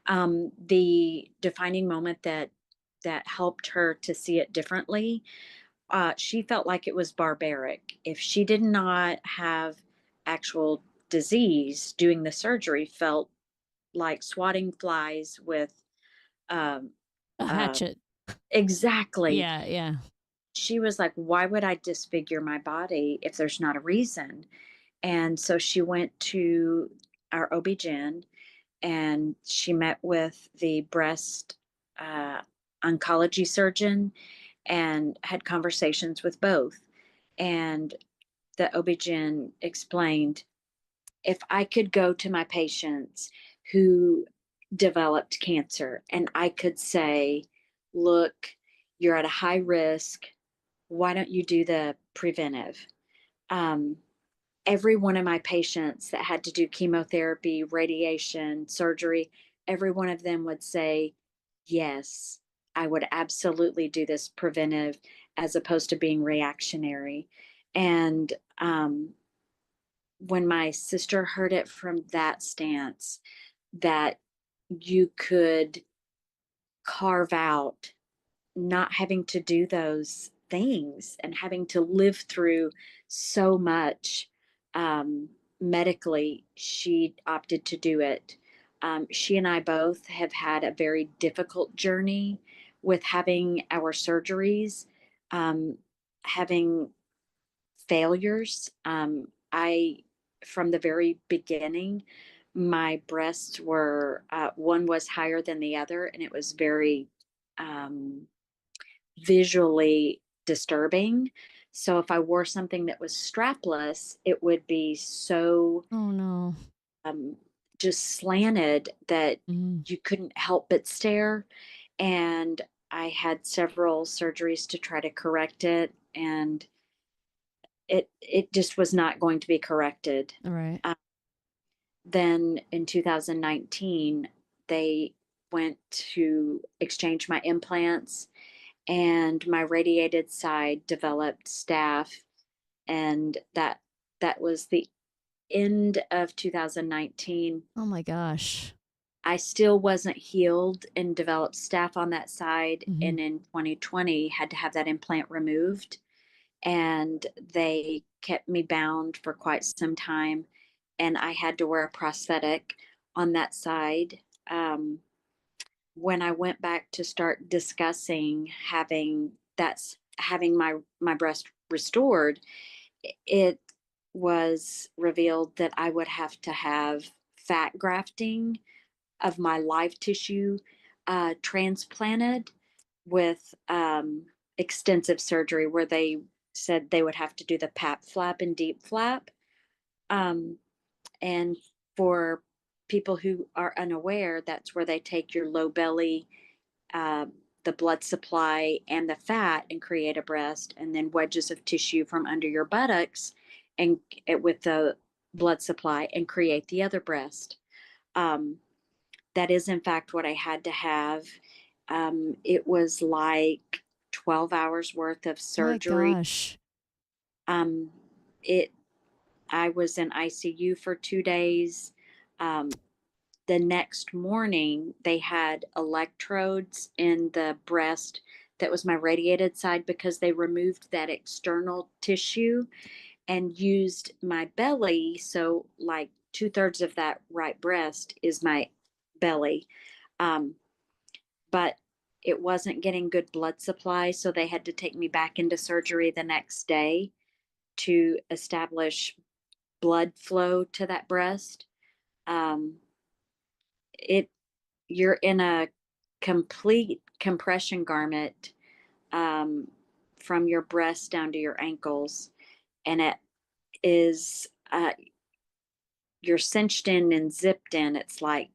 [SPEAKER 5] The defining moment that helped her to see it differently, she felt like it was barbaric. If she did not have actual disease, doing the surgery felt like swatting flies with, um,
[SPEAKER 1] A
[SPEAKER 5] uh
[SPEAKER 1] hatchet.
[SPEAKER 5] exactly.
[SPEAKER 1] Yeah, yeah.
[SPEAKER 5] She was like, "Why would I disfigure my body if there's not a reason?" And so she went to our OB-GYN and she met with the breast uh, oncology surgeon and had conversations with both. And the OB-GYN explained, if I could go to my patients who developed cancer and I could say, look, you're at a high risk, why don't you do the preventive? Um, every one of my patients that had to do chemotherapy, radiation, surgery, every one of them would say, yes, I would absolutely do this preventive as opposed to being reactionary. And when my sister heard it from that stance, that you could carve out not having to do those things and having to live through so much medically, she opted to do it. She and I both have had a very difficult journey with having our surgeries, having failures. From the very beginning, my breasts were, one was higher than the other, and it was very, um, visually disturbing. So if I wore something that was strapless, it would be so
[SPEAKER 1] Oh no.
[SPEAKER 5] um, just slanted that
[SPEAKER 1] Mm.
[SPEAKER 5] you couldn't help but stare. And I had several surgeries to try to correct it, and it just was not going to be corrected.
[SPEAKER 1] All right.
[SPEAKER 5] Uh, then in 2019, they went to exchange my implants and my radiated side developed staph, and that was the end of 2019.
[SPEAKER 1] Oh my gosh.
[SPEAKER 5] I still wasn't healed and developed staph on that side,
[SPEAKER 1] Hmm.
[SPEAKER 5] and in 2020 had to have that implant removed, and they kept me bound for quite some time, and I had to wear a prosthetic on that side. When I went back to start discussing having my breast restored, it was revealed that I would have to have fat grafting of my live tissue transplanted with extensive surgery where they said they would have to do the pap flap and deep flap. Um, and for people who are unaware, that's where they take your low belly, uh, the blood supply, and the fat and create a breast, and then wedges of tissue from under your buttocks and with the blood supply and create the other breast. Um, that is, in fact, what I had to have. It was like 12 hours worth of
[SPEAKER 1] My
[SPEAKER 5] surgery.
[SPEAKER 1] gosh.
[SPEAKER 5] Um, it I was in ICU for 2 days. Um, the next morning, they had electrodes in the breast that was my radiated side because they removed that external tissue and used my belly. So, like, 2/3 of that right breast is my belly. Um, but it wasn't getting good blood supply, so they had to take me back into surgery the next day to establish blood flow to that breast. Um, it You're in a complete compression garment, um, from your breast down to your ankles, and it is you're cinched in and zipped in. It's like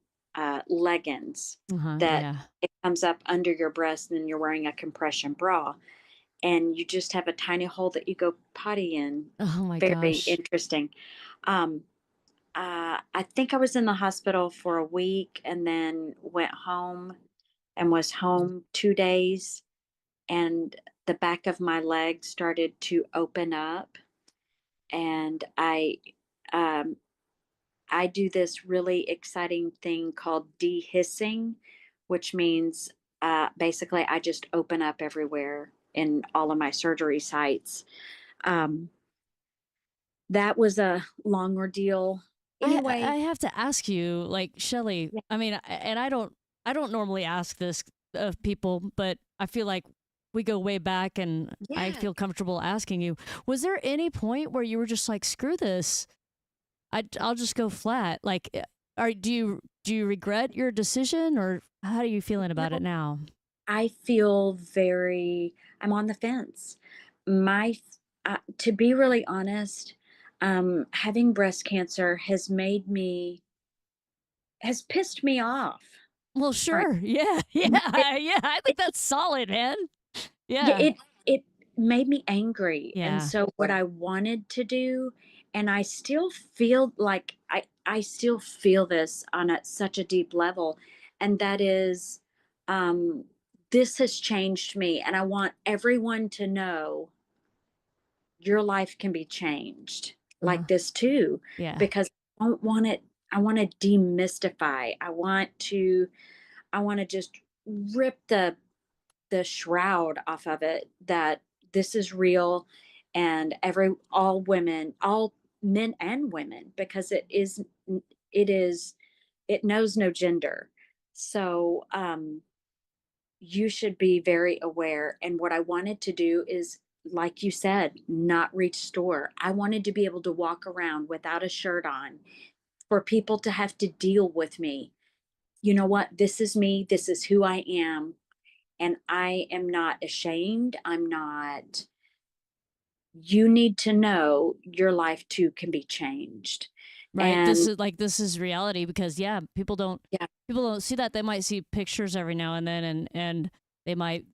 [SPEAKER 5] leggings
[SPEAKER 1] Uh-huh.
[SPEAKER 5] that
[SPEAKER 1] Yeah.
[SPEAKER 5] it comes up under your breast, and then you're wearing a compression bra, and you just have a tiny hole that you go potty in.
[SPEAKER 1] Oh my
[SPEAKER 5] Very
[SPEAKER 1] gosh.
[SPEAKER 5] interesting. Um, I think I was in the hospital for a week and then went home and was home 2 days, and the back of my leg started to open up, and um, I do this really exciting thing called dehissing, which means, basically I just open up everywhere in all of my surgery sites. Um, that was a long ordeal.
[SPEAKER 1] I
[SPEAKER 5] Anyway,
[SPEAKER 1] have to ask you, like, Shelly,
[SPEAKER 5] yeah,
[SPEAKER 1] I mean, and I don't normally ask this of people, but I feel like we go way back and I
[SPEAKER 5] yeah.
[SPEAKER 1] feel comfortable asking you, was there any point where you were just like, screw this? I'll just go flat. Like, do you regret your decision, or how are you feeling about it
[SPEAKER 5] No,
[SPEAKER 1] now?
[SPEAKER 5] I feel I'm on the fence. My, to be really honest, having breast cancer has pissed me off.
[SPEAKER 1] Well,
[SPEAKER 5] Right.
[SPEAKER 1] sure. Yeah.
[SPEAKER 5] It,
[SPEAKER 1] Yeah. Yeah. I
[SPEAKER 5] it,
[SPEAKER 1] think that's solid, man.
[SPEAKER 5] yeah,
[SPEAKER 1] Yeah.
[SPEAKER 5] it made me angry. And
[SPEAKER 1] Yeah.
[SPEAKER 5] so what I wanted to do, and I still feel like I still feel this on such a deep level, and that is, um, this has changed me, and I want everyone to know your life can be changed
[SPEAKER 1] Uh-huh.
[SPEAKER 5] like this too,
[SPEAKER 1] Yeah.
[SPEAKER 5] because I don't want it. I want to demystify. I want to just rip the shroud off of it that this is real, and all women, all men and women, because it is it knows no gender. So you should be very aware. And what I wanted to do is, like you said, not reach store. I wanted to be able to walk around without a shirt on, for people to have to deal with me. You know what? This is me. This is who I am. And I am not ashamed. I'm not, you need to know your life too can be changed.
[SPEAKER 1] Right.
[SPEAKER 5] And
[SPEAKER 1] This is reality because yeah,
[SPEAKER 5] yeah,
[SPEAKER 1] people don't see that. They might see pictures every now and then, and they might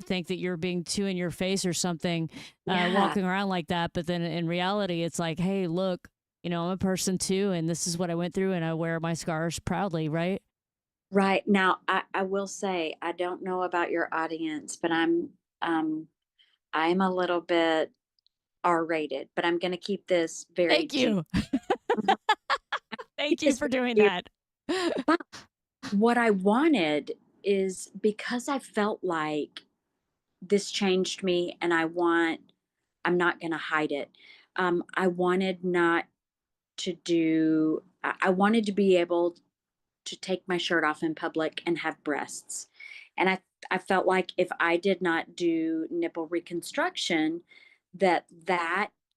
[SPEAKER 1] think that you're being too in your face or something,
[SPEAKER 5] yeah,
[SPEAKER 1] walking around like that. But then in reality, it's like, hey, look, I'm a person too, and this is what I went through, and I wear my scars proudly. Right.
[SPEAKER 5] right. Now, I will say, I don't know about your audience, but um, I'm a little bit R-rated, but I'm going to keep this very
[SPEAKER 1] Thank
[SPEAKER 5] G.
[SPEAKER 1] you.
[SPEAKER 5] Mhm. Keep
[SPEAKER 1] Thank you
[SPEAKER 5] this
[SPEAKER 1] for
[SPEAKER 5] very
[SPEAKER 1] doing
[SPEAKER 5] G.
[SPEAKER 1] that.
[SPEAKER 5] But what I wanted is, because I felt like this changed me, and I'm not going to hide it. I wanted not to do, I wanted to be able to take my shirt off in public and have breasts. And I felt like if I did not do nipple reconstruction, that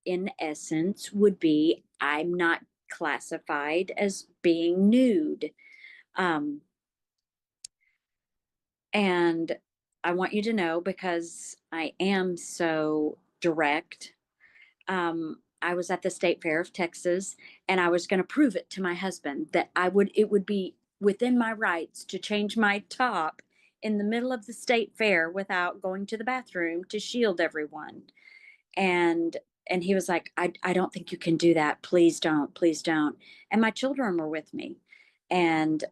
[SPEAKER 5] in essence would be, I'm not classified as being nude. Um, and I want you to know because I am so direct. I was at the State Fair of Texas, and I was going to prove it to my husband that it would be within my rights to change my top in the middle of the state fair without going to the bathroom to shield everyone. And and he was like, I don't think you can do that. Please don't. Please don't. And my children were with me. And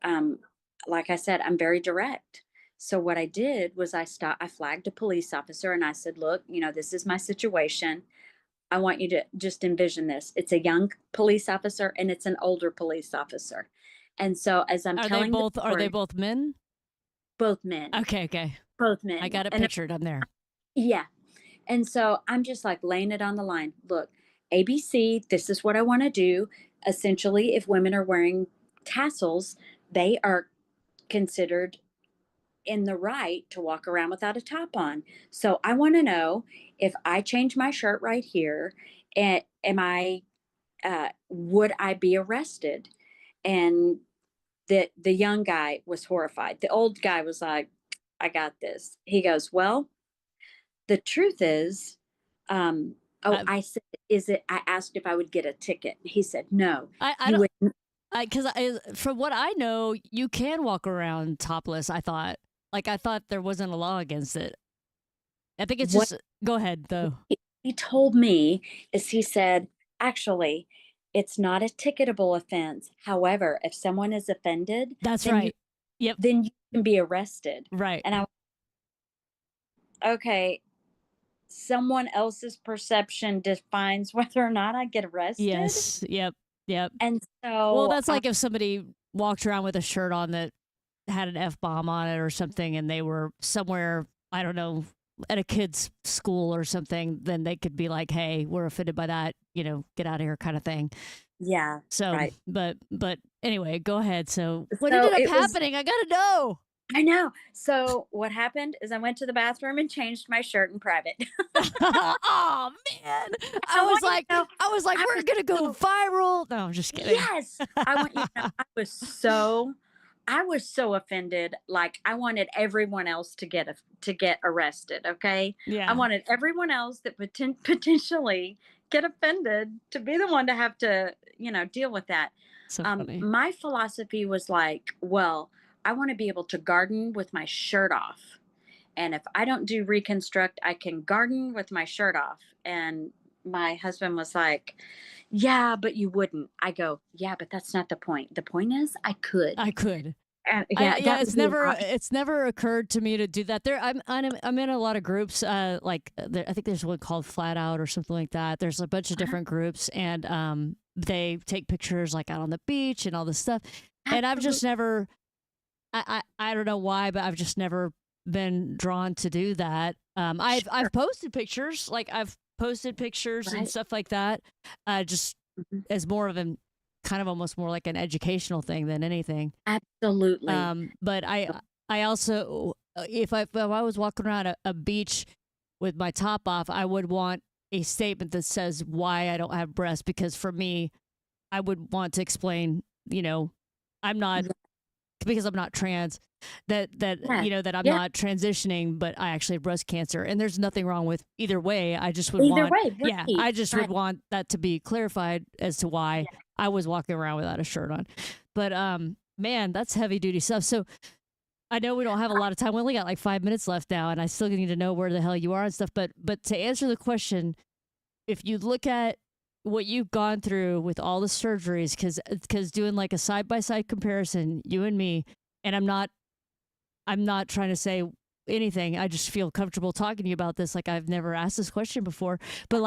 [SPEAKER 5] like I said, I'm very direct. So what I did was I flagged a police officer and I said, look, this is my situation. I want you to just envision this. It's a young police officer and it's an older police officer. And so as I'm
[SPEAKER 1] Are they
[SPEAKER 5] telling the
[SPEAKER 1] both? Are they
[SPEAKER 5] story,
[SPEAKER 1] both men?
[SPEAKER 5] both men,
[SPEAKER 1] Okay, okay.
[SPEAKER 5] both men.
[SPEAKER 1] I got it
[SPEAKER 5] And
[SPEAKER 1] pictured. I'm there.
[SPEAKER 5] yeah. And so I'm just like laying it on the line. Look, ABC, this is what I want to do. Essentially, if women are wearing tassels, they are considered in the right to walk around without a top on. So I want to know if I change my shirt right here, would I be arrested? And the young guy was horrified. The old guy was like, I got this. He goes, well, the truth is,
[SPEAKER 1] I,
[SPEAKER 5] I said, I asked if I would get a ticket. He said, no,
[SPEAKER 1] I
[SPEAKER 5] you
[SPEAKER 1] don't.
[SPEAKER 5] would.
[SPEAKER 1] Because from what I know, you can walk around topless. I thought, I thought there wasn't a law against it. I think it's
[SPEAKER 5] What
[SPEAKER 1] just. Go ahead though.
[SPEAKER 5] he told me is he said, actually, it's not a ticketable offense. However, if someone is offended,
[SPEAKER 1] That's
[SPEAKER 5] then
[SPEAKER 1] right. Yep.
[SPEAKER 5] then you can be arrested.
[SPEAKER 1] Right.
[SPEAKER 5] And okay, someone else's perception defines whether or not I get arrested.
[SPEAKER 1] Yes. Yep. Yep.
[SPEAKER 5] And so,
[SPEAKER 1] Well, that's like if somebody walked around with a shirt on that had an F-bomb on it or something, and they were somewhere, I don't know, at a kid's school or something, then they could be like, hey, we're offended by that, get out of here kind of thing.
[SPEAKER 5] yeah,
[SPEAKER 1] So,
[SPEAKER 5] right.
[SPEAKER 1] but anyway, go ahead. So what
[SPEAKER 5] So
[SPEAKER 1] ended
[SPEAKER 5] it
[SPEAKER 1] up
[SPEAKER 5] was-
[SPEAKER 1] happening? I got to know.
[SPEAKER 5] I know. So what happened is I went to the bathroom and changed my shirt in private.
[SPEAKER 1] Oh man. I was like, we're going to go viral. No, I'm just kidding.
[SPEAKER 5] Yes. I want you to know I was so offended. Like I wanted everyone else to get arrested. Okay.
[SPEAKER 1] Yeah.
[SPEAKER 5] I wanted everyone else that would potentially get offended to be the one to have to, deal with that.
[SPEAKER 1] So funny.
[SPEAKER 5] My philosophy was like, well, I want to be able to garden with my shirt off. And if I don't do reconstruct, I can garden with my shirt off. And my husband was like, yeah, but you wouldn't. I go, yeah, but that's not the point. The point is I could.
[SPEAKER 1] I could.
[SPEAKER 5] And
[SPEAKER 1] It's never occurred to me to do that. I'm in a lot of groups. I think there's one called Flat Out or something like that. There's a bunch of different groups, and they take pictures like out on the beach and all this stuff. And I've just never. I don't know why, but I've just never been drawn to do that. I've posted pictures, and
[SPEAKER 5] Right.
[SPEAKER 1] stuff like that. Just
[SPEAKER 5] Mhm.
[SPEAKER 1] as more of an kind of almost more like an educational thing than anything.
[SPEAKER 5] Absolutely.
[SPEAKER 1] But I also if I was walking around a beach with my top off, I would want a statement that says why I don't have breasts, because for me, I would want to explain, I'm not because I'm not trans, that
[SPEAKER 5] Yeah.
[SPEAKER 1] that I'm
[SPEAKER 5] Yeah.
[SPEAKER 1] not transitioning, but I actually have breast cancer, and there's nothing wrong with either way. I just would
[SPEAKER 5] Either
[SPEAKER 1] want,
[SPEAKER 5] way,
[SPEAKER 1] yeah,
[SPEAKER 5] right,
[SPEAKER 1] I just would
[SPEAKER 5] right.
[SPEAKER 1] want that to be clarified as to why I was walking around without a shirt on. But man, that's heavy duty stuff. So I know we don't have a lot of time. We only got like 5 minutes left now, and I still need to know where the hell you are and stuff. But to answer the question, if you look at what you've gone through with all the surgeries, because doing like a side by side comparison, you and me, and I'm not trying to say anything. I just feel comfortable talking to you about this. Like I've never asked this question before, but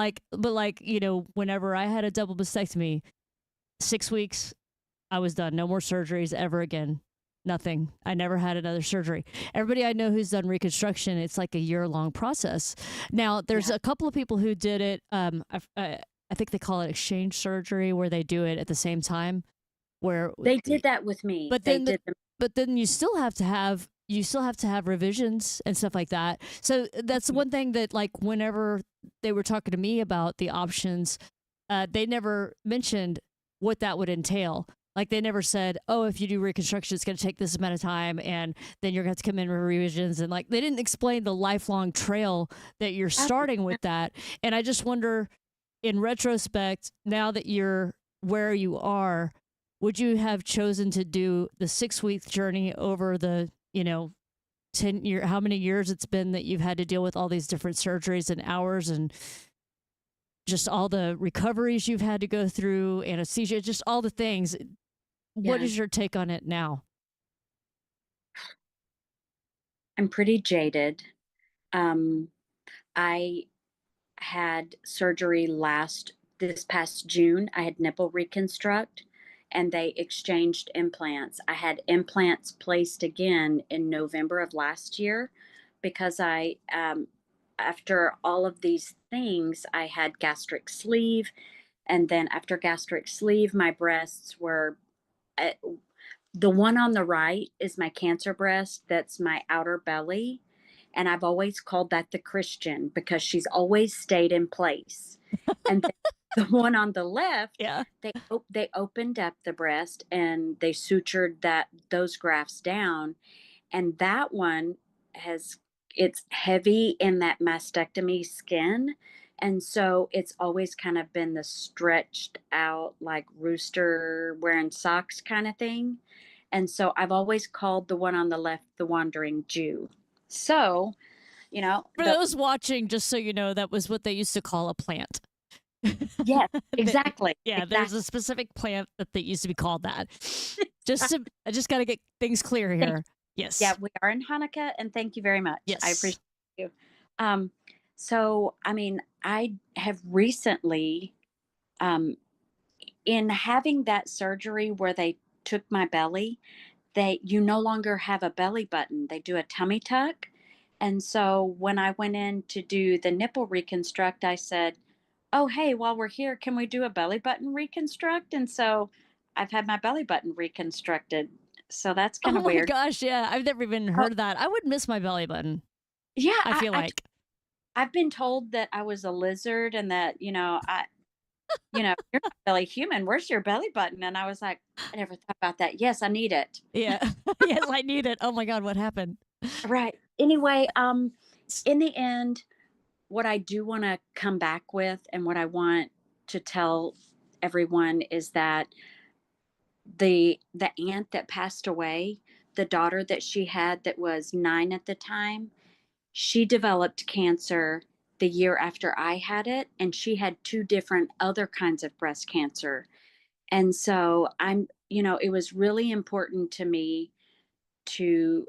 [SPEAKER 1] whenever I had a double mastectomy, 6 weeks, I was done. No more surgeries ever again. Nothing. I never had another surgery. Everybody I know who's done reconstruction, it's like a year-long process. Now, there's a couple of people who did it. I think they call it exchange surgery, where they do it at the same time. Where
[SPEAKER 5] They did that with me.
[SPEAKER 1] But
[SPEAKER 5] They
[SPEAKER 1] then
[SPEAKER 5] did them.
[SPEAKER 1] but then you still have to have revisions and stuff like that. So that's one thing that, like, whenever they were talking to me about the options, they never mentioned what that would entail. Like they never said, oh, if you do reconstruction, it's going to take this amount of time and then you're going to have to come in for revisions. And like they didn't explain the lifelong trail that you're starting with that. And I just wonder, in retrospect, now that you're where you are, would you have chosen to do the 6-week journey over the, 10 year, how many years it's been that you've had to deal with all these different surgeries and hours and just all the recoveries you've had to go through, anesthesia, just all the things. What
[SPEAKER 5] Yeah.
[SPEAKER 1] is your take on it now?
[SPEAKER 5] I'm pretty jaded. Um, I had surgery this past June. I had nipple reconstruct and they exchanged implants. I had implants placed again in November of last year because after all of these things, I had gastric sleeve. And then after gastric sleeve, my breasts were, uh, the one on the right is my cancer breast. That's my outer belly. And I've always called that the Christian because she's always stayed in place. And then the one on the left,
[SPEAKER 1] Yeah.
[SPEAKER 5] they opened up the breast and they sutured those grafts down. And that one it's heavy in that mastectomy skin. And so it's always kind of been the stretched out, like rooster wearing socks kind of thing. And so I've always called the one on the left the wandering Jew. So,
[SPEAKER 1] For those watching, just so you know, that was what they used to call a plant.
[SPEAKER 5] yes, exactly.
[SPEAKER 1] Yeah, there's a specific plant that used to be called that. I just got to get things clear here. Yes.
[SPEAKER 5] Yeah, we are in Hanukkah, and thank you very much.
[SPEAKER 1] Yes.
[SPEAKER 5] I appreciate you. So, I mean, I have recently, in having that surgery where they took my belly, you no longer have a belly button. They do a tummy tuck. And so when I went in to do the nipple reconstruct, I said, oh, hey, while we're here, can we do a belly button reconstruct? And so I've had my belly button reconstructed. So that's kind of
[SPEAKER 1] Oh my
[SPEAKER 5] weird.
[SPEAKER 1] gosh, yeah. I've never even heard of that. I would miss my belly button.
[SPEAKER 5] Yeah,
[SPEAKER 1] I feel like.
[SPEAKER 5] I've been told that I was a lizard and that, you're not really human. Where's your belly button? And I was like, I never thought about that. Yes, I need it.
[SPEAKER 1] Yeah. Yes, I need it. Oh my God, what happened?
[SPEAKER 5] Right. Anyway, in the end, what I do want to come back with and what I want to tell everyone is that the aunt that passed away, the daughter that she had that was 9 at the time, she developed cancer the year after I had it, and she had 2 different other kinds of breast cancer. And so it was really important to me to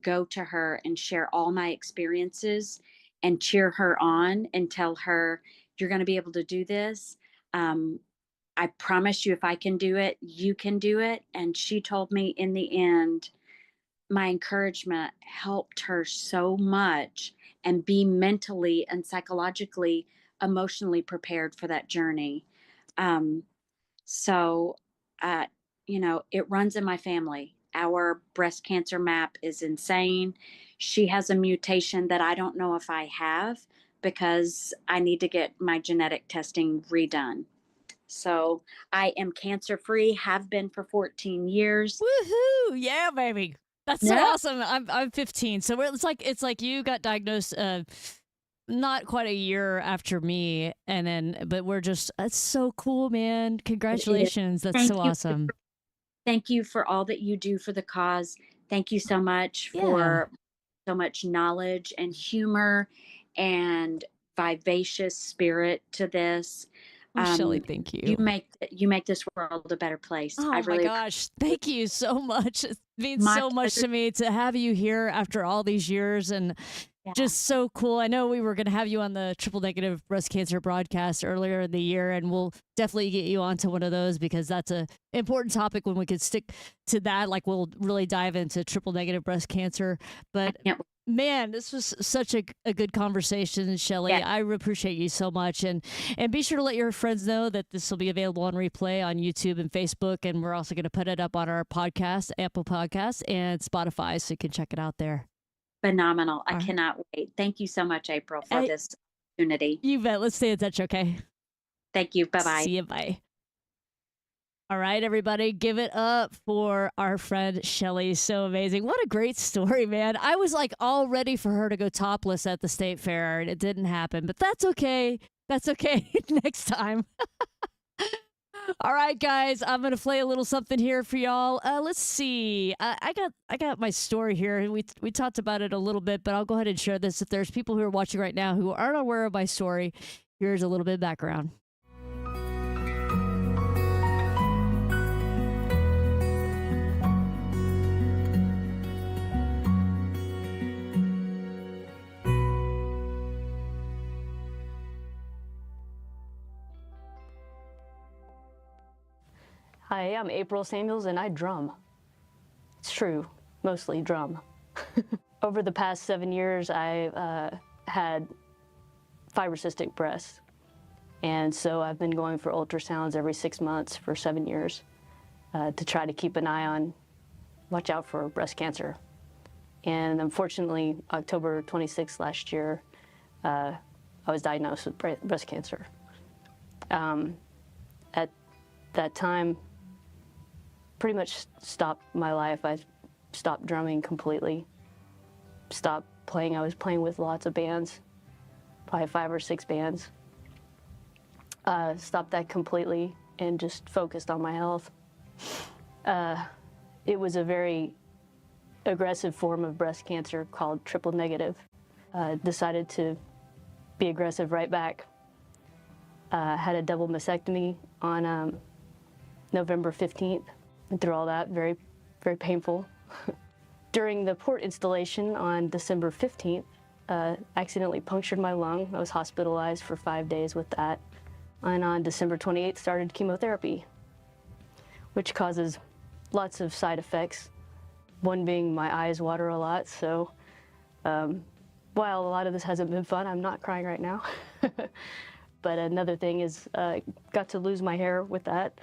[SPEAKER 5] go to her and share all my experiences and cheer her on and tell her, you're going to be able to do this. I promise you, if I can do it, you can do it. And she told me in the end, my encouragement helped her so much and be mentally and psychologically, emotionally prepared for that journey. So, it runs in my family. Our breast cancer map is insane. She has a mutation that I don't know if I have because I need to get my genetic testing redone. So I am cancer free, have been for 14 years.
[SPEAKER 1] Woohoo! Yeah, baby. That's so
[SPEAKER 5] Yeah.
[SPEAKER 1] awesome. I'm 15, so it's like you got diagnosed not quite a year after me, but we're just that's so cool, man. Congratulations. That's
[SPEAKER 5] Thank
[SPEAKER 1] so
[SPEAKER 5] you.
[SPEAKER 1] awesome.
[SPEAKER 5] Thank you for all that you do for the cause. Thank you so much for so much knowledge and humor and vivacious spirit to this.
[SPEAKER 1] Shelli, thank you.
[SPEAKER 5] You make this world a better place.
[SPEAKER 1] Oh
[SPEAKER 5] I really
[SPEAKER 1] my gosh, thank you so much. It means
[SPEAKER 5] My
[SPEAKER 1] so much to
[SPEAKER 5] pleasure.
[SPEAKER 1] me to have you here after all these years and just so cool. I know we were going to have you on the triple negative breast cancer broadcast earlier in the year, and we'll definitely get you onto one of those because that's a important topic when we could stick to that. Like we'll really dive into triple negative breast cancer. But man, this was such a good conversation, Shelli.
[SPEAKER 5] Yeah.
[SPEAKER 1] I appreciate you so much. And be sure to let your friends know that this will be available on replay on YouTube and Facebook. And we're also going to put it up on our podcast, Apple Podcasts, and Spotify, so you can check it out there.
[SPEAKER 5] Phenomenal. I
[SPEAKER 1] All right.
[SPEAKER 5] cannot wait. Thank you so much, April, for this opportunity.
[SPEAKER 1] You bet. Let's stay in touch, okay?
[SPEAKER 5] Thank you. Bye-bye.
[SPEAKER 1] See you. Bye. All right, everybody, give it up for our friend Shelli. So amazing. What a great story, man. I was like all ready for her to go topless at the state fair, and it didn't happen, but that's okay. That's okay. Next time. All right, guys, I'm gonna play a little something here for y'all. Let's see. I got my story here. We talked about it a little bit, but I'll go ahead and share this. If there's people who are watching right now who aren't aware of my story, here's a little bit of background. Hi, I'm April Samuels, and I drum. It's true, mostly drum. Over the past 7 years, I've had fibrocystic breasts, and so I've been going for ultrasounds every 6 months for 7 years to try to keep an eye on, watch out for breast cancer. And unfortunately, October 26th last year, I was diagnosed with breast cancer. At that time, pretty much stopped my life. I stopped drumming completely, stopped playing. I was playing with lots of bands, probably 5 or 6 bands. Stopped that completely and just focused on my health. It was a very aggressive form of breast cancer called triple negative. Decided to be aggressive right back. Had a double mastectomy on November 15th. Went through all that, very, very painful. During the port installation on December 15th, accidentally punctured my lung. I was hospitalized for 5 days with that. And on December 28th, started chemotherapy, which causes lots of side effects. One being my eyes water a lot, so while a lot of this hasn't been fun, I'm not crying right now. But another thing is, got to lose my hair with that.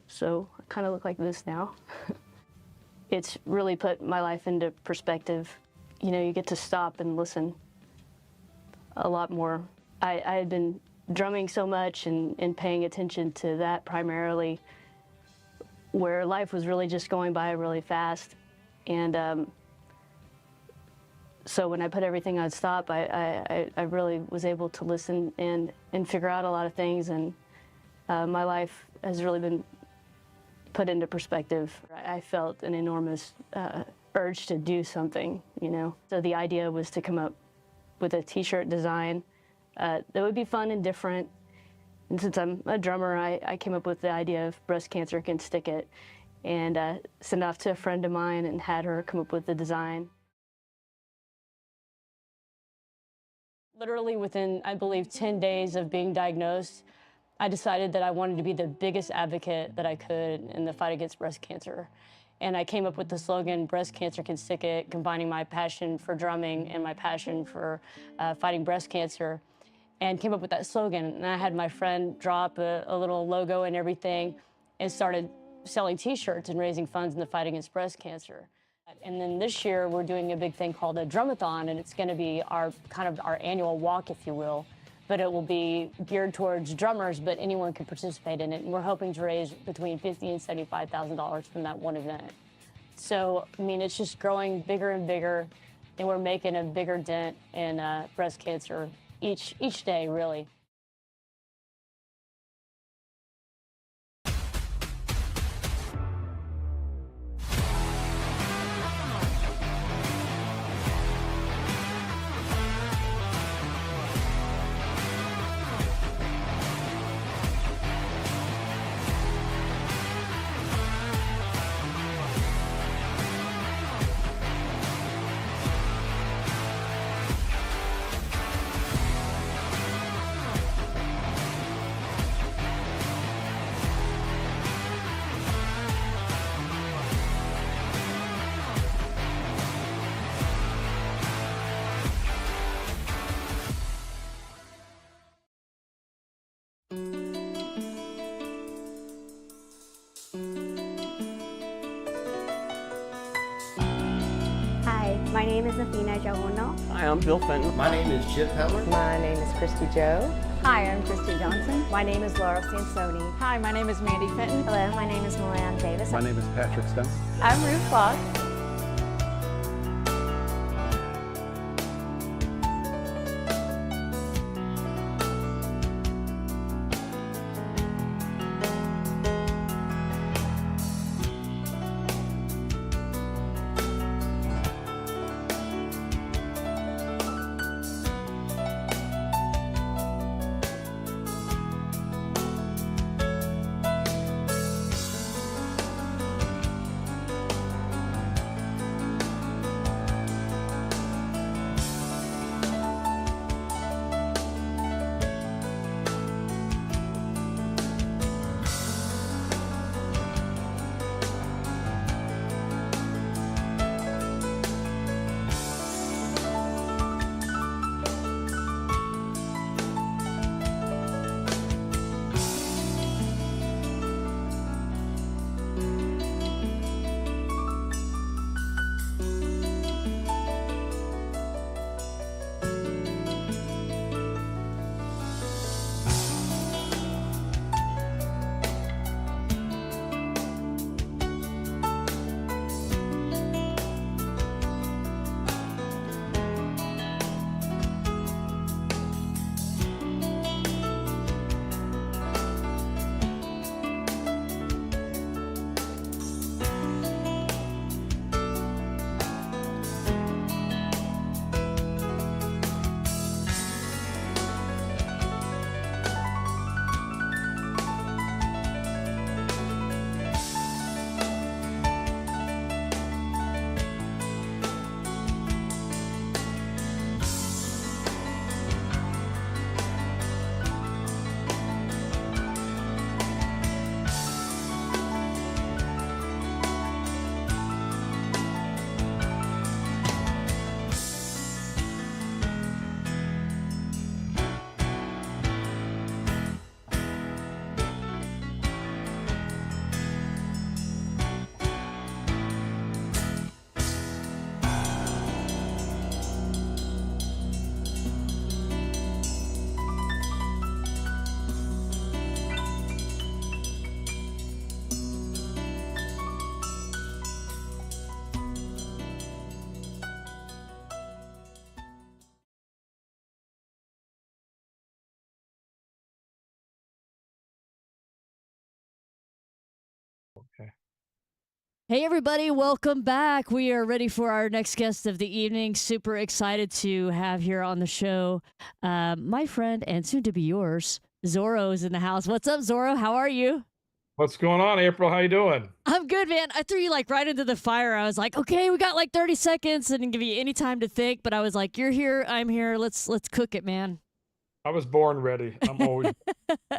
[SPEAKER 1] So I kind of look like this now. It's really put my life into perspective. You know, you get to stop and listen a lot more. I had been drumming so much and paying attention to that primarily, where life was really just going by really fast. And so when I put everything on stop, I really was able to listen and figure out a lot of things. And my life has really been put into perspective. I felt an enormous urge to do something, you know. So the idea was to come up with a t-shirt design that would be fun and different. And since I'm a drummer, I came up with the idea of breast cancer can stick it, and sent it off to a friend of mine and had her come up with the design. Literally within, I believe, 10 days of being diagnosed, I decided that I wanted to be the biggest advocate that I could in the fight against breast cancer. And I came up with the slogan, breast cancer can stick it, combining my passion for drumming and my passion for fighting breast cancer, and came up with that slogan. And I had my friend drop a little logo and everything and started selling t-shirts and raising funds in the fight against breast cancer. And then this year, we're doing a big thing called a drumathon, and it's gonna be our annual walk, if you will. But it will be geared towards drummers, but anyone can participate in it. And we're hoping to raise between $50,000 and $75,000 from that one event. So, I mean, it's just growing bigger and bigger, and we're making a bigger dent in breast cancer each day, really.
[SPEAKER 6] Hi, my name is Athena Jauno.
[SPEAKER 7] Hi, I'm Bill Fenton.
[SPEAKER 8] My name is Chip Heller.
[SPEAKER 9] My name is Christy Joe.
[SPEAKER 6] Hi, I'm Christy Johnson.
[SPEAKER 7] My name is Laura Sansoni.
[SPEAKER 8] Hi, my name is Mandy Fenton.
[SPEAKER 9] Hello, my name is Milan Davis.
[SPEAKER 10] My name is Patrick Stone.
[SPEAKER 6] I'm Ruth Fox.
[SPEAKER 1] Hey, everybody, welcome back. We are ready for our next guest of the evening. Super excited to have here on the show my friend and soon to be yours, Zoro is in the house. What's up, Zoro? How are you?
[SPEAKER 11] What's going on, April? How you doing?
[SPEAKER 1] I'm good, man. I threw you like right into the fire. I was like, okay, we got like 30 seconds. I didn't give you any time to think, but I was like, you're here, I'm here. Let's cook it, man.
[SPEAKER 11] I was born ready.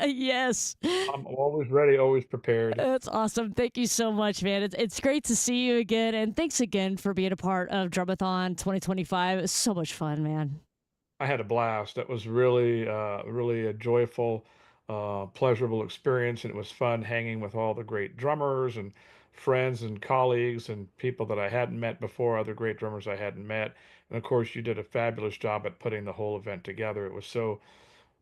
[SPEAKER 1] Yes.
[SPEAKER 11] I'm always ready, always prepared.
[SPEAKER 1] That's awesome. Thank you so much, man. It's great to see you again, and thanks again for being a part of Drumathon 2025. It was so much fun, man.
[SPEAKER 11] I had a blast. That was really a joyful, pleasurable experience, and it was fun hanging with all the great drummers and friends and colleagues and people that I hadn't met before, other great drummers I hadn't met. And of course, you did a fabulous job at putting the whole event together. It was so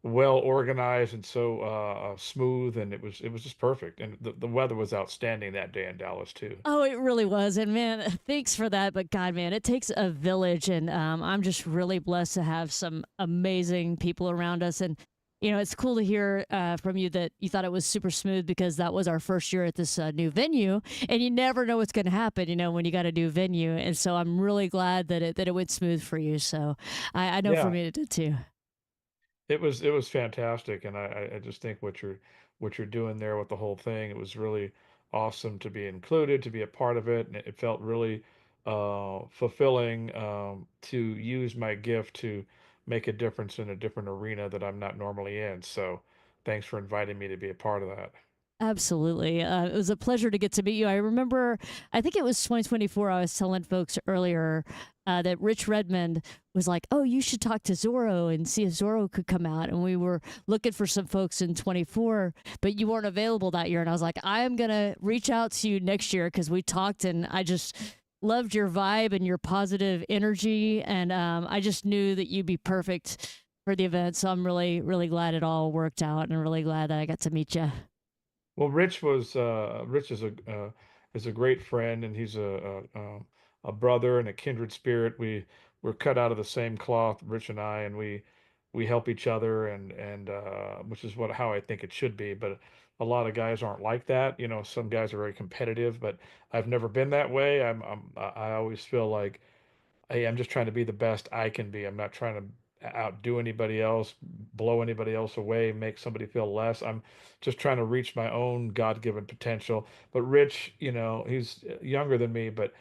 [SPEAKER 11] well organized and so smooth, and it was just perfect. And the weather was outstanding that day in Dallas too.
[SPEAKER 1] Oh, it really was. And man, thanks for that. But God, man, it takes a village. And I'm just really blessed to have some amazing people around us. And, you know, it's cool to hear from you that you thought it was super smooth because that was our first year at this new venue. And you never know what's going to happen, you know, when you got a new venue. And so I'm really glad that it went smooth for you. So I know for
[SPEAKER 11] Yeah.
[SPEAKER 1] me it did too.
[SPEAKER 11] It was fantastic, and I just think what you're doing there with the whole thing, it was really awesome to be included, to be a part of it, and it felt really fulfilling to use my gift to make a difference in a different arena that I'm not normally in. So, thanks for inviting me to be a part of that.
[SPEAKER 1] Absolutely. It was a pleasure to get to meet you. I remember, I think it was 2024. I was telling folks earlier that Rich Redmond was like, oh, you should talk to Zorro and see if Zorro could come out. And we were looking for some folks in 24, but you weren't available that year. And I was like, I am going to reach out to you next year because we talked and I just loved your vibe and your positive energy. And I just knew that you'd be perfect for the event. So I'm really, really glad it all worked out, and I'm really glad that I got to meet you.
[SPEAKER 11] Well, Rich is a great friend, and he's a brother and a kindred spirit. We're cut out of the same cloth, Rich and I, and we help each other, and which is what how I think it should be. But a lot of guys aren't like that. You know, some guys are very competitive, but I've never been that way. I always feel like, hey, I'm just trying to be the best I can be. I'm not trying to outdo anybody else, blow anybody else away, make somebody feel less. I'm just trying to reach my own God-given potential. But Rich, he's younger than me, but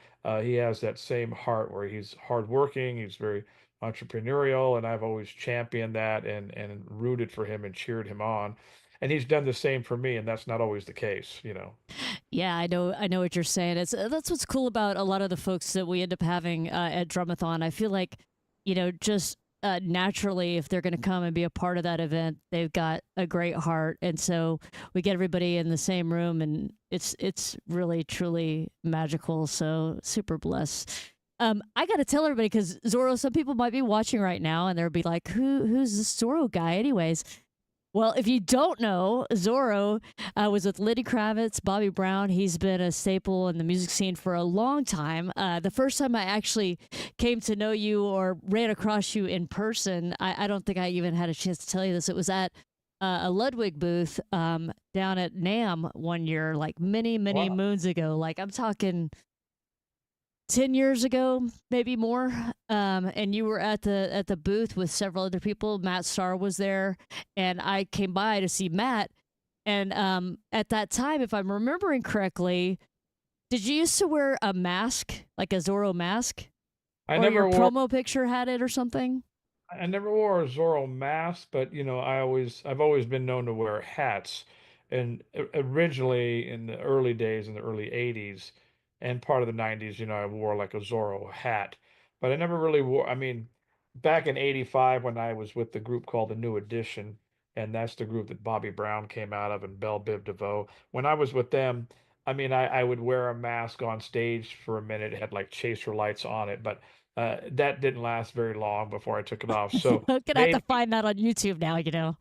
[SPEAKER 11] he has that same heart where he's hardworking, he's very entrepreneurial, and I've always championed that and rooted for him and cheered him on. And he's done the same for me, and that's not always the case.
[SPEAKER 1] Yeah, I know what you're saying. It's that's what's cool about a lot of the folks that we end up having at Drumathon. I feel like, just naturally, if they're going to come and be a part of that event, they've got a great heart, and so we get everybody in the same room, and it's really truly magical. So super blessed. I got to tell everybody because Zoro, some people might be watching right now, and they'll be like, who's this Zoro guy, anyways? Well, if you don't know, Zorro was with Lenny Kravitz, Bobby Brown. He's been a staple in the music scene for a long time. The first time I actually came to know you or ran across you in person, I don't think I even had a chance to tell you this. It was at a Ludwig booth down at NAM one year, like many, many
[SPEAKER 11] Wow.
[SPEAKER 1] moons ago. Like I'm talking 10 years ago, maybe more. And you were at the booth with several other people. Matt Starr was there, and I came by to see Matt. And at that time, if I'm remembering correctly, did you used to wear a mask, like a Zorro mask,
[SPEAKER 11] I
[SPEAKER 1] or your
[SPEAKER 11] never wore
[SPEAKER 1] promo picture had it or something?
[SPEAKER 11] I never wore a Zorro mask, but I've always been known to wear hats. And originally in the early days, in the early 80s and part of the 90s, I wore like a Zorro hat. But I never really wore, I mean, back in 85 when I was with the group called the New Edition, and that's the group that Bobby Brown came out of and Belle Biv DeVoe. When I was with them, I mean, I would wear a mask on stage for a minute. It had like chaser lights on it, but that didn't last very long before I took it off. So
[SPEAKER 1] Gonna have to
[SPEAKER 11] maybe
[SPEAKER 1] find that on YouTube now. You know.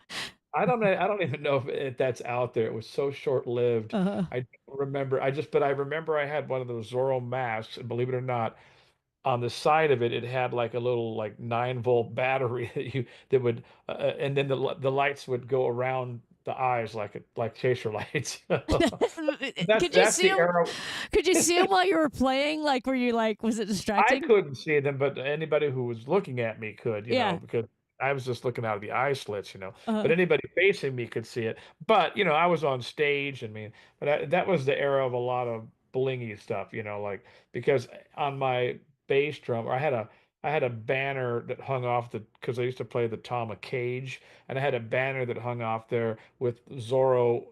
[SPEAKER 11] I don't know. I don't even know if that's out there. It was so short-lived.
[SPEAKER 1] Uh,
[SPEAKER 11] I don't remember. But I remember I had one of those Zorro masks, and believe it or not, on the side of it, it had like a little like 9-volt battery that would, and then the lights would go around the eyes like chaser lights. That's
[SPEAKER 1] could you
[SPEAKER 11] that's
[SPEAKER 1] see
[SPEAKER 11] the
[SPEAKER 1] him?
[SPEAKER 11] era.
[SPEAKER 1] Could you see him while you were playing? Like, were you like, was it
[SPEAKER 11] I
[SPEAKER 1] distracting?
[SPEAKER 11] couldn't see them, but anybody who was looking at me could,
[SPEAKER 1] Yeah.
[SPEAKER 11] because I was just looking out of the eye slits. But
[SPEAKER 1] Uh,
[SPEAKER 11] anybody facing me could see it. But, I was on stage. I mean, but that was the era of a lot of blingy stuff, like because on my bass drum, or I had a banner that hung off because I used to play the Tama Cage, and I had a banner that hung off there with Zorro,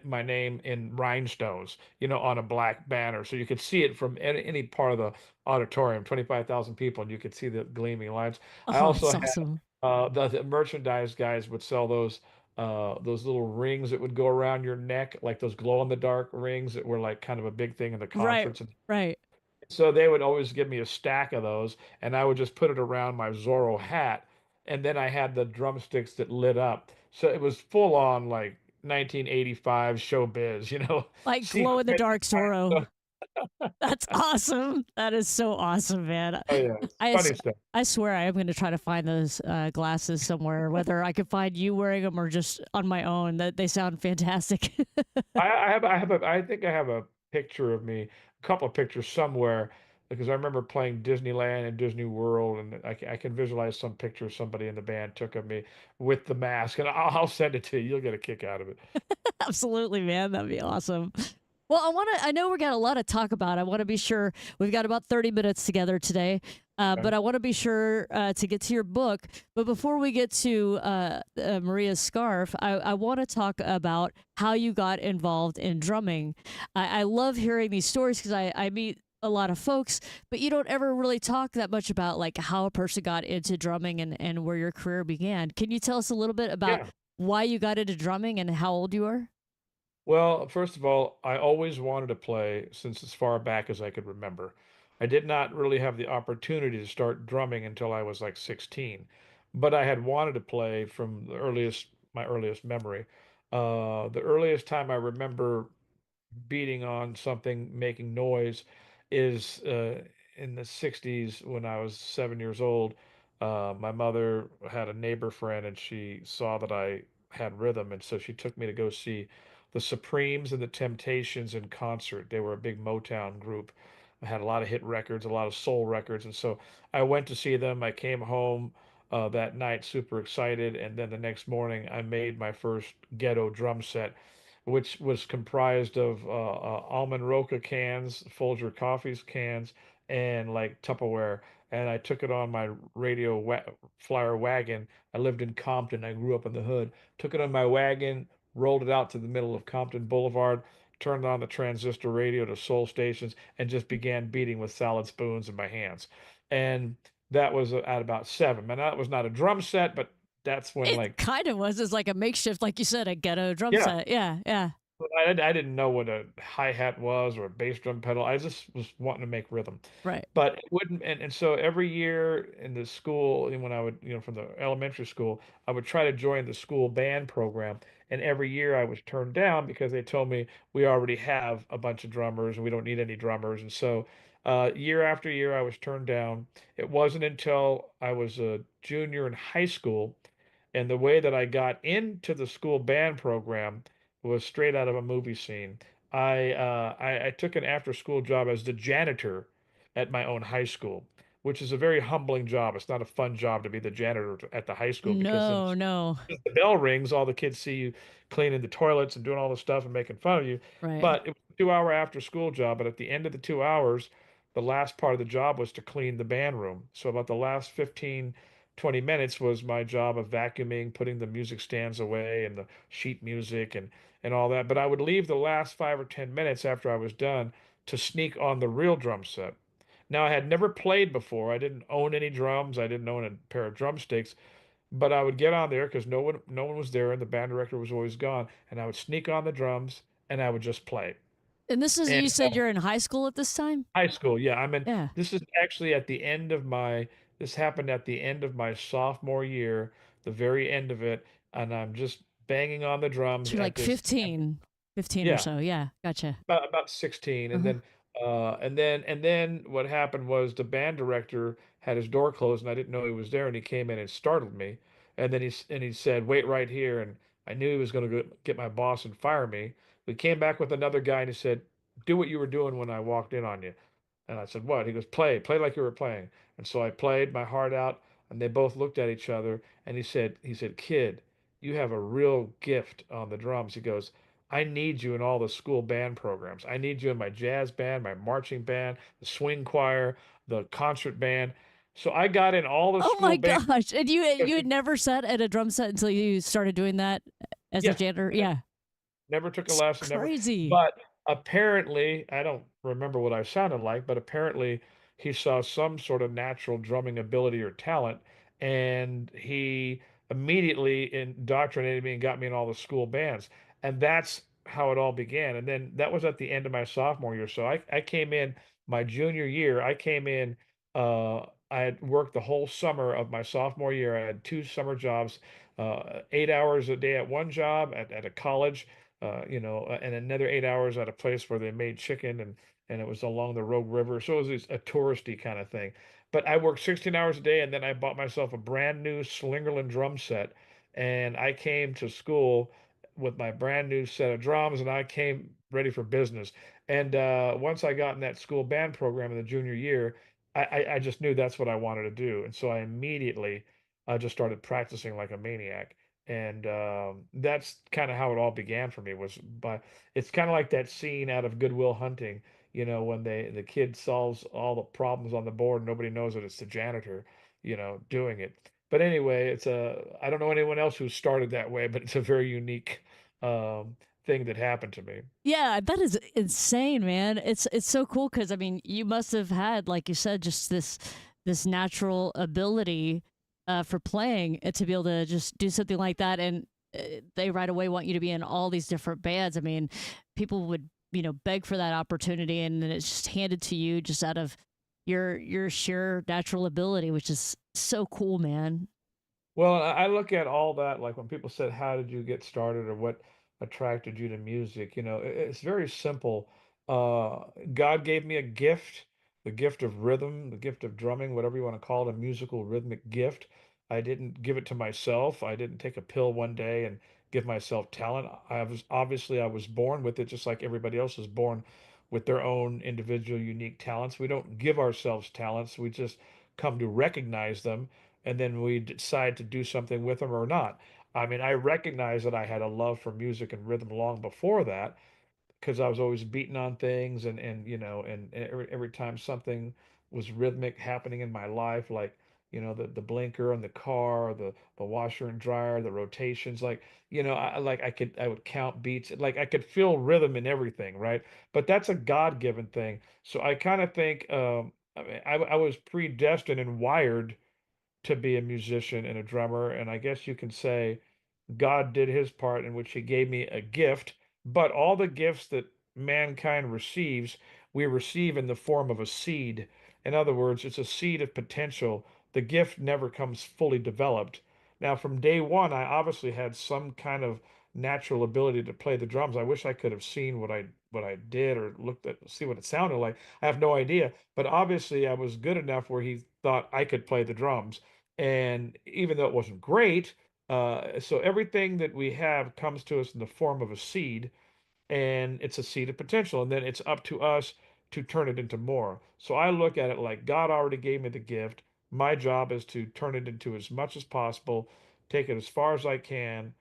[SPEAKER 11] my name in rhinestones, on a black banner, so you could see it from any part of the auditorium, 25,000 people, and you could see the gleaming lights. I
[SPEAKER 1] oh,
[SPEAKER 11] also
[SPEAKER 1] that's
[SPEAKER 11] had
[SPEAKER 1] awesome.
[SPEAKER 11] the merchandise guys would sell those little rings that would go around your neck, like those glow in the dark rings that were like kind of a big thing in the
[SPEAKER 1] Right.
[SPEAKER 11] concerts. And
[SPEAKER 1] Right.
[SPEAKER 11] so they would always give me a stack of those, and I would just put it around my Zorro hat, and then I had the drumsticks that lit up. So it was full on like 1985 showbiz,
[SPEAKER 1] Like glow in the
[SPEAKER 11] sequin.
[SPEAKER 1] dark Zorro. That's awesome. That is so awesome, man.
[SPEAKER 11] Oh yeah, it's
[SPEAKER 1] I, s-
[SPEAKER 11] funny stuff.
[SPEAKER 1] I swear I am going to try to find those glasses somewhere, whether I could find you wearing them or just on my own. That they sound fantastic.
[SPEAKER 11] I think I have a picture of me, a couple of pictures somewhere, because I remember playing Disneyland and Disney World, and I can visualize some picture somebody in the band took of me with the mask, and I'll send it to you. You'll get a kick out of it.
[SPEAKER 1] Absolutely, man. That'd be awesome. Well, I know we got a lot to talk about. I want to be sure we've got about 30 minutes together today.
[SPEAKER 11] Okay?
[SPEAKER 1] But I want to be sure to get to your book. But before we get to Maria's scarf, I want to talk about how you got involved in drumming. I love hearing these stories because I meet a lot of folks, but you don't ever really talk that much about like how a person got into drumming and where your career began. Can you tell us a little bit about
[SPEAKER 11] Yeah.
[SPEAKER 1] why you got into drumming and how old you are?
[SPEAKER 11] Well, first of all, I always wanted to play since as far back as I could remember. I did not really have the opportunity to start drumming until I was like 16. but I had wanted to play from my earliest memory. The earliest time I remember beating on something, making noise, is in the 60s when I was 7 years old. My mother had a neighbor friend and she saw that I had rhythm. And so she took me to go see the Supremes and the Temptations in concert. They were a big Motown group. I had a lot of hit records, a lot of soul records. And so I went to see them. I came home that night super excited. And then the next morning, I made my first ghetto drum set, which was comprised of almond roca cans, Folger coffees cans, and like Tupperware. And I took it on my flyer wagon. I lived in Compton. I grew up in the hood. Took it on my wagon, rolled it out to the middle of Compton Boulevard, turned on the transistor radio to soul stations, and just began beating with salad spoons in my hands. And that was at about 7. And that was not a drum set, but that's when
[SPEAKER 1] It
[SPEAKER 11] like,
[SPEAKER 1] kind of was. It's like a makeshift, like you said, a ghetto drum
[SPEAKER 11] yeah,
[SPEAKER 1] set. Yeah, yeah,
[SPEAKER 11] I didn't know what a hi-hat was or a bass drum pedal. I just was wanting to make rhythm.
[SPEAKER 1] right.
[SPEAKER 11] But it wouldn't, and so every year in the school, and when I would, from the elementary school, I would try to join the school band program. And every year I was turned down because they told me we already have a bunch of drummers and we don't need any drummers. And so year after year I was turned down. It wasn't until I was a junior in high school, and the way that I got into the school band program was straight out of a movie scene. I took an after school job as the janitor at my own high school, which is a very humbling job. It's not a fun job to be the janitor at the high school because then
[SPEAKER 1] No, no,
[SPEAKER 11] the bell rings, all the kids see you cleaning the toilets and doing all the stuff and making fun of you.
[SPEAKER 1] right.
[SPEAKER 11] But it was a 2 hour after school job. But at the end of the 2 hours, the last part of the job was to clean the band room. So about the last 15, 20 minutes was my job of vacuuming, putting the music stands away and the sheet music and all that. But I would leave the last 5 or 10 minutes after I was done to sneak on the real drum set. Now, I had never played before. I didn't own any drums. I didn't own a pair of drumsticks, but I would get on there because no one was there and the band director was always gone, and I would sneak on the drums and I would just play.
[SPEAKER 1] And this is,
[SPEAKER 11] And
[SPEAKER 1] you said you're in high school at this time?
[SPEAKER 11] high school, yeah,
[SPEAKER 1] Yeah.
[SPEAKER 11] this is actually at the end of this happened at the end of my sophomore year, the very end of it, and I'm just banging on the drums
[SPEAKER 1] So you're
[SPEAKER 11] at
[SPEAKER 1] like
[SPEAKER 11] this,
[SPEAKER 1] 15 or
[SPEAKER 11] yeah,
[SPEAKER 1] so. Yeah, gotcha.
[SPEAKER 11] about 16. And
[SPEAKER 1] Uh-huh.
[SPEAKER 11] then what happened was the band director had his door closed and I didn't know he was there, and he came in and startled me, and then he said, wait right here. And I knew he was going to get my boss and fire me. We came back with another guy and he said, do what you were doing when I walked in on you. And I said, what? He goes, play like you were playing. And so I played my heart out, and they both looked at each other, and he said, kid, you have a real gift on the drums. He goes, I need you in all the school band programs. I need you in my jazz band, my marching band, the swing choir, the concert band. So I got in all the
[SPEAKER 1] Oh my
[SPEAKER 11] school band.
[SPEAKER 1] gosh. And you had never sat at a drum set until you started doing that as a
[SPEAKER 11] Yeah,
[SPEAKER 1] janitor? Yeah.
[SPEAKER 11] never took a
[SPEAKER 1] It's
[SPEAKER 11] lesson, never.
[SPEAKER 1] crazy.
[SPEAKER 11] But apparently, I don't remember what I sounded like, but apparently he saw some sort of natural drumming ability or talent, and he immediately indoctrinated me and got me in all the school bands. And that's how it all began. And then that was at the end of my sophomore year. So I came in my junior year. I came in, I had worked the whole summer of my sophomore year. I had 2 summer jobs, 8 hours a day at one job at a college, and another 8 hours at a place where they made chicken, and it was along the Rogue River. So it was a touristy kind of thing. But I worked 16 hours a day, and then I bought myself a brand new Slingerland drum set, and I came to school with my brand new set of drums, and I came ready for business. And once I got in that school band program in the junior year, I just knew that's what I wanted to do, and so I immediately just started practicing like a maniac. And that's kind of how it all began for me. Was by It's kind of like that scene out of Good Will Hunting, when the kid solves all the problems on the board, nobody knows that it's the janitor, doing it. But anyway, I don't know anyone else who started that way, but it's a very unique um, thing that happened to me.
[SPEAKER 1] Yeah, that is insane, man. It's so cool because I mean, you must have had, like you said, just this natural ability for playing to be able to just do something like that, and they right away want you to be in all these different bands. I mean, people would beg for that opportunity, and then it's just handed to you just out of your sheer natural ability, which is so cool, man.
[SPEAKER 11] Well, I look at all that like when people said, "How did you get started?" or "What attracted you to music?" It's very simple. God gave me a gift, the gift of rhythm, the gift of drumming, whatever you want to call it, a musical rhythmic gift. I didn't give it to myself. I didn't take a pill one day and give myself talent. I was born with it, just like everybody else is born with their own individual, unique talents. We don't give ourselves talents. We just come to recognize them and then we decide to do something with them or not. I mean, I recognize that I had a love for music and rhythm long before that because I was always beating on things and every time something was rhythmic happening in my life, like, the blinker on the car, the washer and dryer, the rotations, like, I would count beats, like I could feel rhythm in everything, right? But that's a God-given thing. So I kind of think I mean, I was predestined and wired to be a musician and a drummer. And I guess you can say God did his part in which he gave me a gift, but all the gifts that mankind receives, we receive in the form of a seed. In other words, it's a seed of potential. The gift never comes fully developed. Now, from day one, I obviously had some kind of natural ability to play the drums. I wish I could have seen what I did or looked at see what it sounded like. I have no idea, but obviously I was good enough where he thought I could play the drums. And even though it wasn't great, so everything that we have comes to us in the form of a seed, and it's a seed of potential, and then it's up to us to turn it into more. So I look at it like God already gave me the gift. My job is to turn it into as much as possible, take it as far as I can,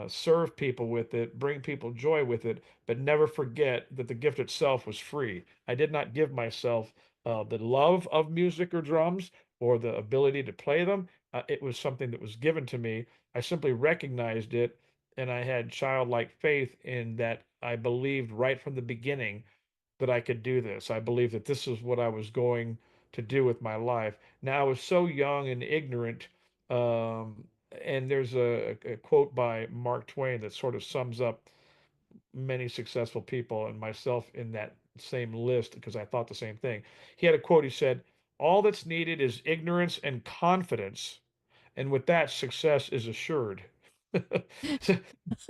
[SPEAKER 11] serve people with it, bring people joy with it, but never forget that the gift itself was free. I did not give myself the love of music or drums or the ability to play them. It was something that was given to me. I simply recognized it, and I had childlike faith in that. I believed right from the beginning that I could do this. I believed that this is what I was going to do with my life. Now, I was so young and ignorant, and there's a quote by Mark Twain that sort of sums up many successful people and myself in that same list because I thought the same thing. He had a quote. He said, "All that's needed is ignorance and confidence, and with that, success is assured." So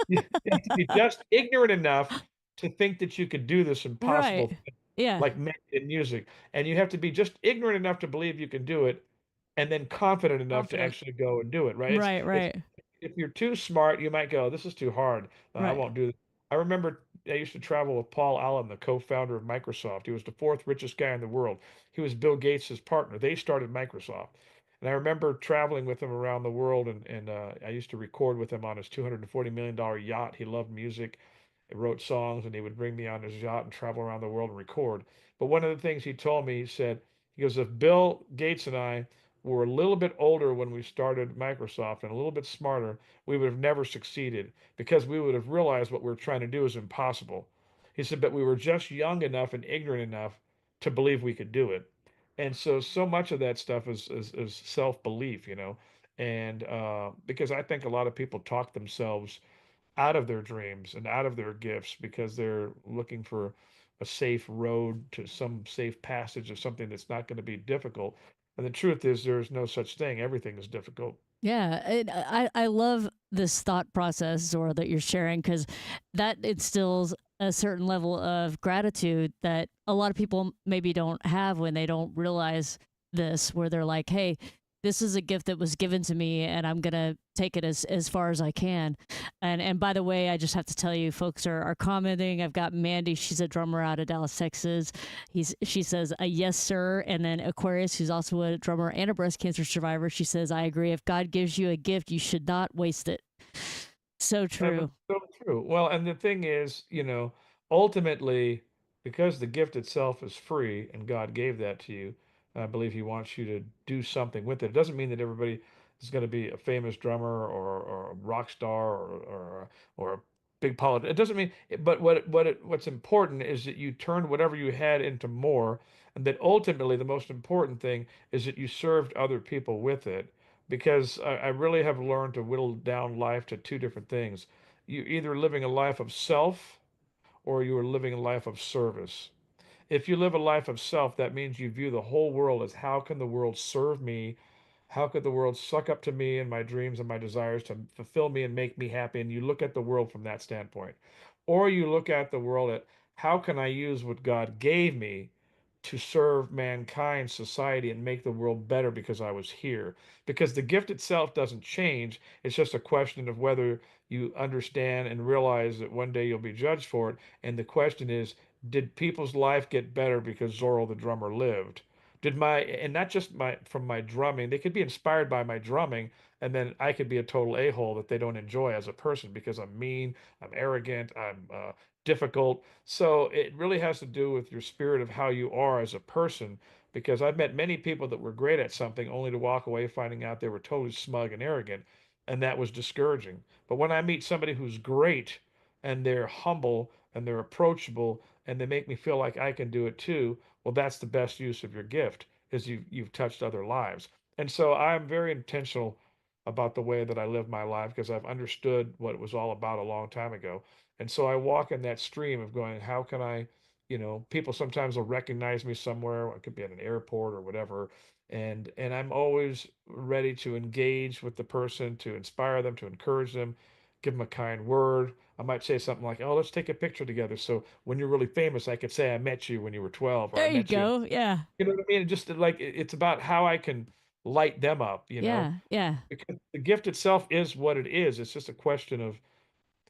[SPEAKER 11] you have to be just ignorant enough to think that you could do this
[SPEAKER 1] Right.
[SPEAKER 11] impossible thing,
[SPEAKER 1] Yeah.
[SPEAKER 11] like make it in music, and you have to be just ignorant enough to believe you can do it, and then confident enough to
[SPEAKER 1] Confident.
[SPEAKER 11] actually go and do it, right?
[SPEAKER 1] Right,
[SPEAKER 11] It's
[SPEAKER 1] right,
[SPEAKER 11] if you're too smart, you might go, "This is too hard. I
[SPEAKER 1] right.
[SPEAKER 11] won't do this." I remember I used to travel with Paul Allen, the co-founder of Microsoft. He was the fourth richest guy in the world. He was Bill Gates' partner. They started Microsoft. And I remember traveling with him around the world, and I used to record with him on his $240 million yacht. He loved music, he wrote songs, and he would bring me on his yacht and travel around the world and record. But one of the things he told me, he said, he goes, if Bill Gates and I were a little bit older when we started Microsoft and a little bit smarter, we would have never succeeded because we would have realized what we were trying to do is impossible. He said, but we were just young enough and ignorant enough to believe we could do it. And so much of that stuff is self-belief, and because I think a lot of people talk themselves out of their dreams and out of their gifts because they're looking for a safe road to some safe passage of something that's not going to be difficult. And the truth is, there's no such thing. Everything is difficult.
[SPEAKER 1] Yeah, I love this thought process, or that you're sharing, because that instills a certain level of gratitude that a lot of people maybe don't have when they don't realize this, where they're like, "Hey, this is a gift that was given to me, and I'm gonna take it as far as I can." And by the way, I just have to tell you, folks are commenting. I've got Mandy; she's a drummer out of Dallas, Texas. She says a yes sir, and then Aquarius, who's also a drummer and a breast cancer survivor, she says, I agree. If God gives you a gift, you should not waste it. So
[SPEAKER 11] It's
[SPEAKER 1] true.
[SPEAKER 11] so true. Well, and the thing is, ultimately, because the gift itself is free and God gave that to you, I believe He wants you to do something with it. It doesn't mean that everybody is going to be a famous drummer or a rock star or a big politician. It doesn't mean, but what's important is that you turn whatever you had into more, and that ultimately the most important thing is that you served other people with it because I really have learned to whittle down life to two different things. You're either living a life of self or you are living a life of service. If you live a life of self, that means you view the whole world as how can the world serve me? How could the world suck up to me and my dreams and my desires to fulfill me and make me happy? And you look at the world from that standpoint. Or you look at the world at how can I use what God gave me to serve mankind, society, and make the world better because I was here. Because the gift itself doesn't change. It's just a question of whether you understand and realize that one day you'll be judged for it. And the question is, did people's life get better because Zoro the drummer lived? Did my, and not just my, from my drumming, they could be inspired by my drumming, and then I could be a total a-hole that they don't enjoy as a person because I'm mean, I'm arrogant, I'm difficult. So it really has to do with your spirit of how you are as a person. Because I've met many people that were great at something only to walk away finding out they were totally smug and arrogant, and that was discouraging. But when I meet somebody who's great and they're humble and they're approachable and they make me feel like I can do it too, well, that's the best use of your gift, is you've touched other lives. And so I'm very intentional about the way that I live my life because I've understood what it was all about a long time ago. And so I walk in that stream of going, how can I, people sometimes will recognize me somewhere. It could be at an airport or whatever. And I'm always ready to engage with the person, to inspire them, to encourage them, give them a kind word. I might say something like, "Oh, let's take a picture together." So when you're really famous, I could say I met you when you were 12, or I
[SPEAKER 1] There you
[SPEAKER 11] met you.
[SPEAKER 1] go. Yeah.
[SPEAKER 11] You know what I mean? Just like it's about how I can light them up,
[SPEAKER 1] Yeah. Yeah.
[SPEAKER 11] because the gift itself is what it is. It's just a question of,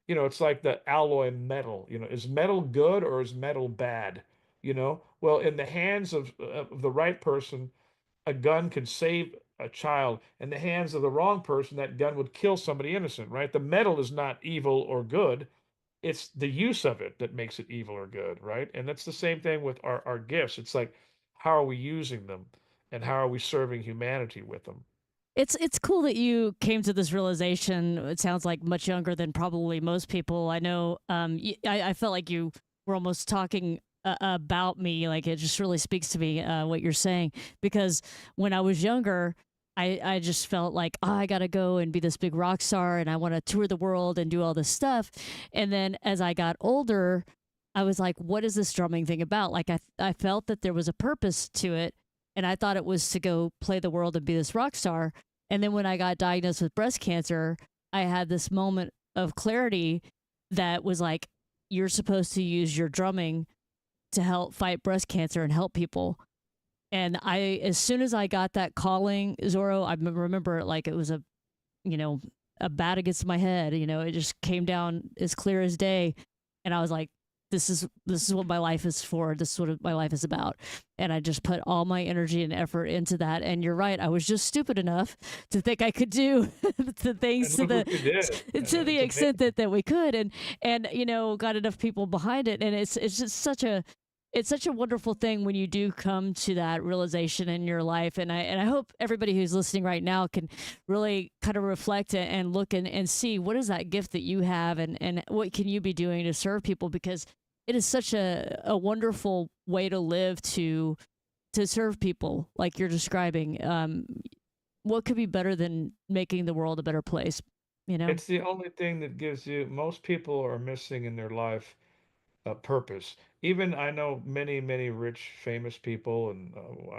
[SPEAKER 11] it's like the alloy metal. Is metal good or is metal bad? Well, in the hands of the right person, a gun could save a child. In the hands of the wrong person, that gun would kill somebody innocent, right? The metal is not evil or good. It's the use of it that makes it evil or good, right? And that's the same thing with our gifts. It's like, how are we using them and how are we serving humanity with them?
[SPEAKER 1] It's cool that you came to this realization. It sounds like much younger than probably most people. I know. I felt like you were almost talking about me. Like it just really speaks to me what you're saying, because when I was younger, I just felt like, oh, I gotta go and be this big rock star, and I want to tour the world and do all this stuff. And then as I got older, I was like, what is this drumming thing about? Like I felt that there was a purpose to it, and I thought it was to go play the world and be this rock star. And then when I got diagnosed with breast cancer, I had this moment of clarity that was like, you're supposed to use your drumming to help fight breast cancer and help people. And as soon as I got that calling, Zoro, I remember it like it was you know, a bat against my head. It just came down as clear as day. And I was like, this is what my life is for. This is what my life is about. And I just put all my energy and effort into that. And you're right, I was just stupid enough to think I could do the things
[SPEAKER 11] And
[SPEAKER 1] to
[SPEAKER 11] look what you did.
[SPEAKER 1] to the
[SPEAKER 11] It's
[SPEAKER 1] extent
[SPEAKER 11] amazing.
[SPEAKER 1] that we could, and got enough people behind it. And it's just such a wonderful thing when you do come to that realization in your life. And I hope everybody who's listening right now can really kind of reflect and look and see what is that gift that you have, and what can you be doing to serve people, because it is such a wonderful way to live, to serve people like you're describing. What could be better than making the world a better place, you know?
[SPEAKER 11] It's the only thing that gives you, most people are missing in their life a purpose. Even I know many, many rich, famous people, and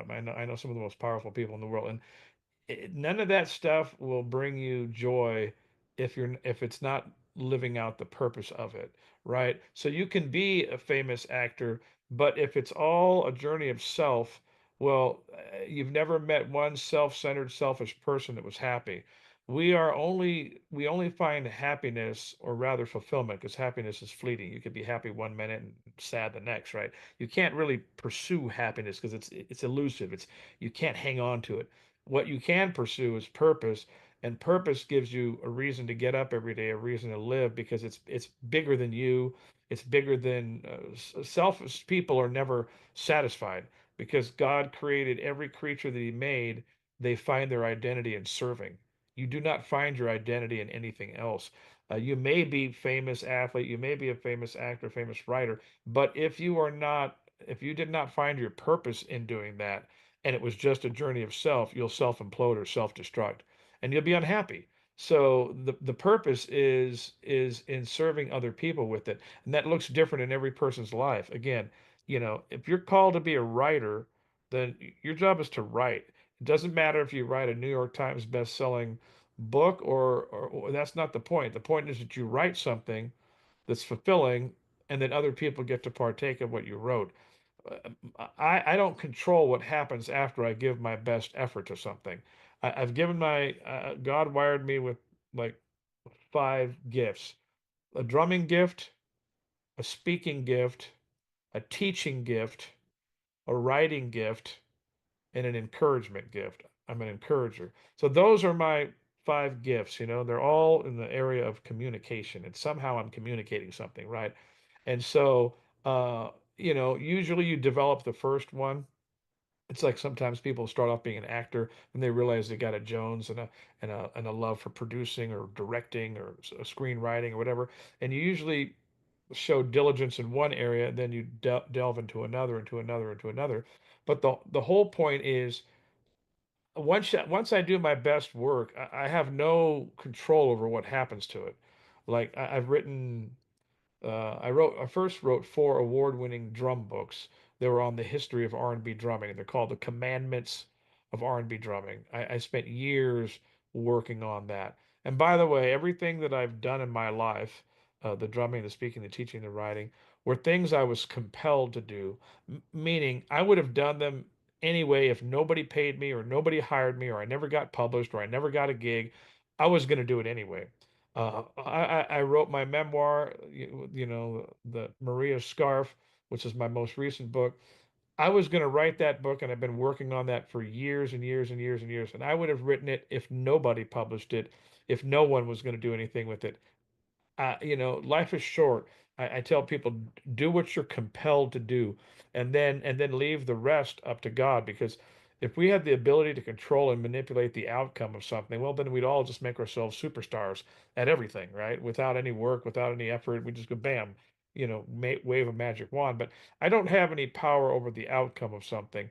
[SPEAKER 11] I know some of the most powerful people in the world, and none of that stuff will bring you joy if it's not living out the purpose of it, right? So you can be a famous actor, but if it's all a journey of self, well, you've never met one self-centered, selfish person that was happy. We only find happiness, or rather fulfillment, because happiness is fleeting. You could be happy one minute and sad the next, right? You can't really pursue happiness because it's elusive. You can't hang on to it. What you can pursue is purpose, and purpose gives you a reason to get up every day, a reason to live, because it's bigger than you. It's bigger than selfish people are never satisfied, because God created every creature that He made. They find their identity in serving. You do not find your identity in anything else. You may be famous athlete, you may be a famous actor, famous writer, but if you did not find your purpose in doing that, and it was just a journey of self, you'll self implode or self destruct, and you'll be unhappy. So the purpose is in serving other people with it, and that looks different in every person's life. Again, if you're called to be a writer, then your job is to write. It doesn't matter if you write a New York Times best-selling book or that's not the point. The point is that you write something that's fulfilling and then other people get to partake of what you wrote. I don't control what happens after I give my best effort to something. I've given my God wired me with like five gifts: a drumming gift, a speaking gift, a teaching gift, a writing gift, and an encouragement gift. I'm an encourager. So those are my five gifts. They're all in the area of communication, and somehow I'm communicating something, right? And so, usually you develop the first one. It's like sometimes people start off being an actor and they realize they got a Jones and a love for producing or directing or screenwriting or whatever. And you usually show diligence in one area, and then you delve into another, into another, into another. But the whole point is once I do my best work, I have no control over what happens to it. Like I've written I first wrote four award-winning drum books. They were on the history of R&B drumming. They're called The Commandments of R&B Drumming. I spent years working on that. And by the way, everything that I've done in my life, the drumming, the speaking, the teaching, the writing, were things I was compelled to do, meaning I would have done them anyway if nobody paid me or nobody hired me or I never got published or I never got a gig. I was going to do it anyway. I wrote my memoir, the Maria Scarf, which is my most recent book. I was going to write that book, and I've been working on that for years and years and years and years. And I would have written it if nobody published it, if no one was going to do anything with it. Life is short. I tell people, do what you're compelled to do, and then leave the rest up to God. Because if we had the ability to control and manipulate the outcome of something, well, then we'd all just make ourselves superstars at everything, right? Without any work, without any effort, we just go bam, wave a magic wand. But I don't have any power over the outcome of something.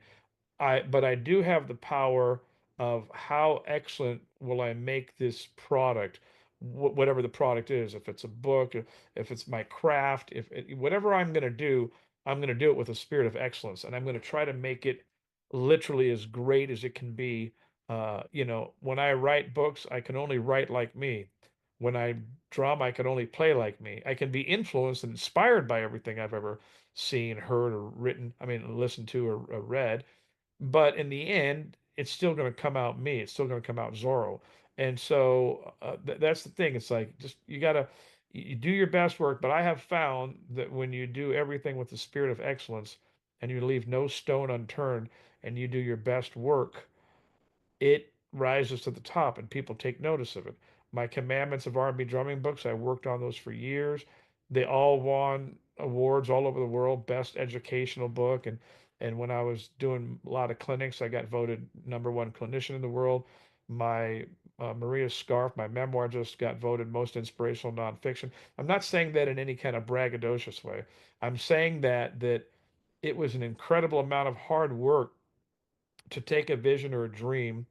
[SPEAKER 11] But I do have the power of how excellent will I make this product, whatever the product is. If it's a book, if it's my craft, whatever I'm going to do, I'm going to do it with a spirit of excellence, and I'm going to try to make it literally as great as it can be. When I write books, I can only write like me. When I drum, I can only play like me. I can be influenced and inspired by everything I've ever seen, heard, or written. I mean, listened to or read, but in the end, it's still going to come out me. It's still going to come out Zorro. And so that's the thing. It's like just you gotta you do your best work. But I have found that when you do everything with the spirit of excellence and you leave no stone unturned and you do your best work, it rises to the top and people take notice of it. My Commandments of R&B Drumming books, I worked on those for years. They all won awards all over the world, best educational book. And when I was doing a lot of clinics, I got voted number one clinician in the world. My Maria Scarf, my memoir, just got voted most inspirational nonfiction. I'm not saying that in any kind of braggadocious way. I'm saying that it was an incredible amount of hard work to take a vision or a dream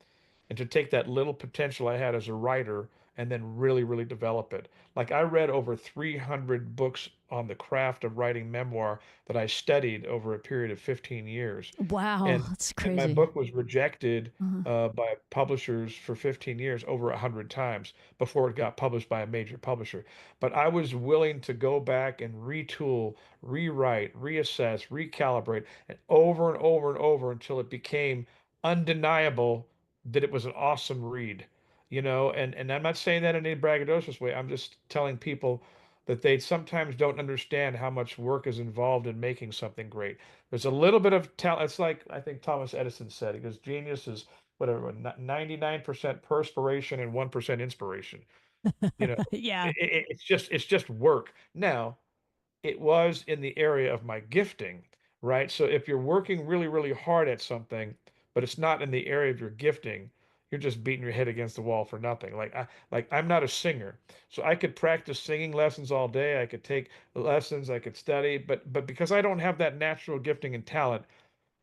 [SPEAKER 11] and to take that little potential I had as a writer and then really, really develop it. Like I read over 300 books on the craft of writing memoir that I studied over a period of 15 years.
[SPEAKER 1] Wow,
[SPEAKER 11] And
[SPEAKER 1] that's
[SPEAKER 11] and my
[SPEAKER 1] crazy.
[SPEAKER 11] book was rejected
[SPEAKER 1] Uh-huh.
[SPEAKER 11] by publishers for 15 years, over 100 times before it got published by a major publisher. But I was willing to go back and retool, rewrite, reassess, recalibrate, and over and over until it became undeniable that it was an awesome read. And I'm not saying that in any braggadocious way. I'm just telling people that they sometimes don't understand how much work is involved in making something great. There's a little bit of talent. It's like I think Thomas Edison said, because genius is whatever, 99% perspiration and 1% inspiration. You know,
[SPEAKER 1] Yeah.
[SPEAKER 11] it's just work. Now, it was in the area of my gifting, right? So if you're working really, really hard at something, but it's not in the area of your gifting, you're just beating your head against the wall for nothing. I'm not a singer, so I could practice singing lessons all day. I could take lessons, I could study, but because I don't have that natural gifting and talent,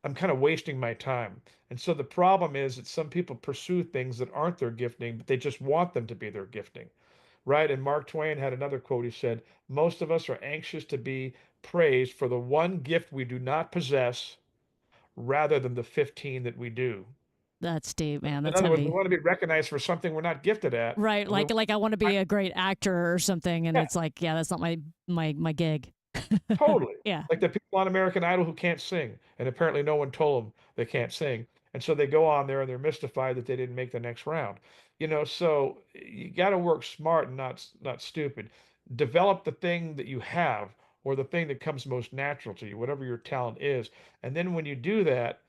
[SPEAKER 11] I'm kind of wasting my time. And so the problem is that some people pursue things that aren't their gifting, but they just want them to be their gifting, right? And Mark Twain had another quote. He said, most of us are anxious to be praised for the one gift we do not possess rather than the 15 that we do.
[SPEAKER 1] That's deep, man.
[SPEAKER 11] In
[SPEAKER 1] That's
[SPEAKER 11] other words, we
[SPEAKER 1] heavy.
[SPEAKER 11] want to be recognized for something we're not gifted at,
[SPEAKER 1] Right.
[SPEAKER 11] and we
[SPEAKER 1] Like I want to
[SPEAKER 11] I,
[SPEAKER 1] be a great actor or something, and
[SPEAKER 11] yeah,
[SPEAKER 1] it's like, yeah, that's not my gig.
[SPEAKER 11] totally.
[SPEAKER 1] Yeah.
[SPEAKER 11] Like the people on American Idol who can't sing, and apparently no one told them they can't sing, and so they go on there and they're mystified that they didn't make the next round. So you got to work smart and not stupid. Develop the thing that you have, or the thing that comes most natural to you, whatever your talent is, and then when you do that,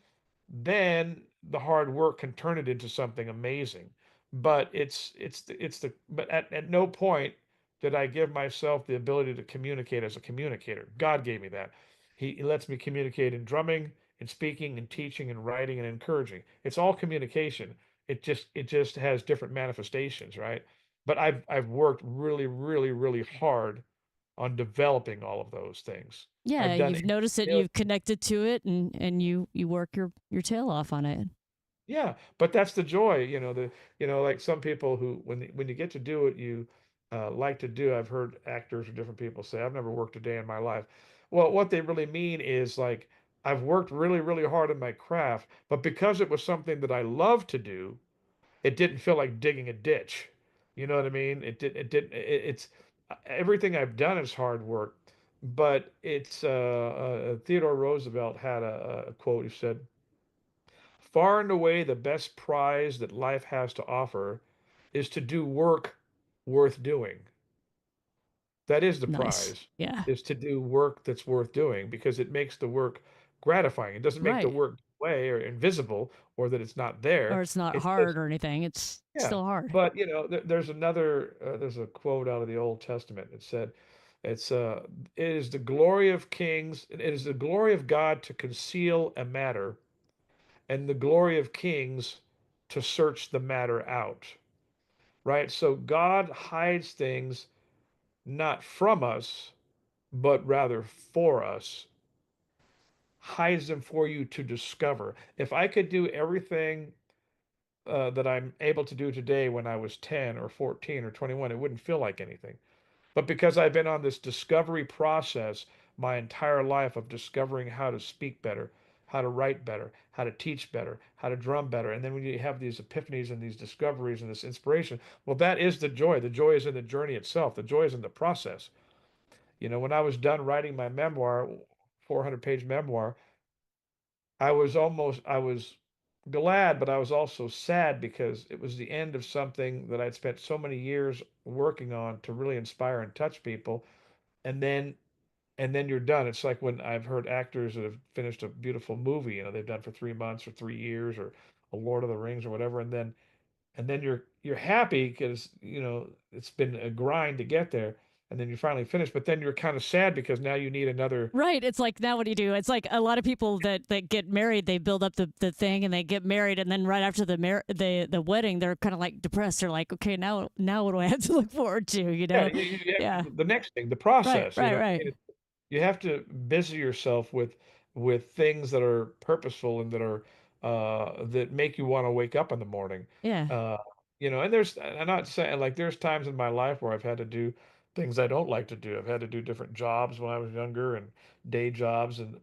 [SPEAKER 11] then the hard work can turn it into something amazing. But but at no point did I give myself the ability to communicate as a communicator. God gave me that. He lets me communicate in drumming, in speaking, in teaching, in writing, and encouraging. It's all communication. It just has different manifestations, right? But I've worked really, really, really hard on developing all of those things.
[SPEAKER 1] Yeah,
[SPEAKER 11] I've done
[SPEAKER 1] you've noticed it,
[SPEAKER 11] a
[SPEAKER 1] you've connected to it, and you work your tail off on it.
[SPEAKER 11] Yeah, but that's the joy, like some people who, when you get to do what you like to do. I've heard actors or different people say, "I've never worked a day in my life." Well, what they really mean is like, I've worked really, really hard in my craft, but because it was something that I love to do, it didn't feel like digging a ditch. You know what I mean? It's everything I've done is hard work, but Theodore Roosevelt had a quote. He said, far and away the best prize that life has to offer is to do work worth doing. That is the
[SPEAKER 1] Nice.
[SPEAKER 11] prize,
[SPEAKER 1] Yeah.
[SPEAKER 11] is to do work that's worth doing because it makes the work gratifying. It doesn't make the
[SPEAKER 1] Right.
[SPEAKER 11] work go away or invisible or that it's not there.
[SPEAKER 1] Or it's not
[SPEAKER 11] It's
[SPEAKER 1] hard
[SPEAKER 11] just,
[SPEAKER 1] or anything. It's
[SPEAKER 11] yeah.
[SPEAKER 1] still hard.
[SPEAKER 11] But, there's a quote out of the Old Testament. It said, it's, it is the glory of kings, it is the glory of God to conceal a matter and the glory of kings to search the matter out, right? So God hides things not from us, but rather for us, hides them for you to discover. If I could do everything that I'm able to do today when I was 10 or 14 or 21, it wouldn't feel like anything. But because I've been on this discovery process my entire life of discovering how to speak better, how to write better, how to teach better, how to drum better, and then when you have these epiphanies and these discoveries and this inspiration, well, that is the joy. The joy is in the journey itself. The joy is in the process. When I was done writing my memoir, 400-page memoir, I was glad, but I was also sad because it was the end of something that I'd spent so many years working on to really inspire and touch people and then you're done. It's like when I've heard actors that have finished a beautiful movie, they've done for 3 months or 3 years or a Lord of the Rings or whatever, and then you're happy because it's been a grind to get there, and then you finally finish, but then you're kind of sad because now you need another.
[SPEAKER 1] Right. It's like, now what do you do? It's like a lot of people that get married, they build up the thing and they get married, and then right after the wedding, they're kind of like depressed. They're like, okay, now what do I have to look forward to?
[SPEAKER 11] Yeah, you
[SPEAKER 1] Yeah.
[SPEAKER 11] have the next thing, the
[SPEAKER 1] Right.
[SPEAKER 11] process.
[SPEAKER 1] Right. Right.
[SPEAKER 11] You have to busy yourself with things that are purposeful and that make you want to wake up in the morning.
[SPEAKER 1] Yeah.
[SPEAKER 11] Uh, and I'm not saying like there's times in my life where I've had to do things I don't like to do. I've had to do different jobs when I was younger and day jobs, and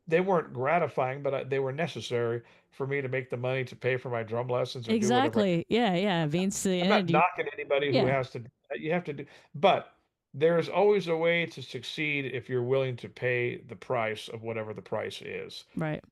[SPEAKER 11] they weren't gratifying, but they were necessary for me to make the money to pay for my drum lessons or do whatever.
[SPEAKER 1] Exactly. Yeah. Yeah. Means to the
[SPEAKER 11] I'm not
[SPEAKER 1] end. You.
[SPEAKER 11] knocking anybody who
[SPEAKER 1] Yeah.
[SPEAKER 11] has to. You have to do, but there's always a way to succeed if you're willing to pay the price of whatever the price is.
[SPEAKER 1] Right.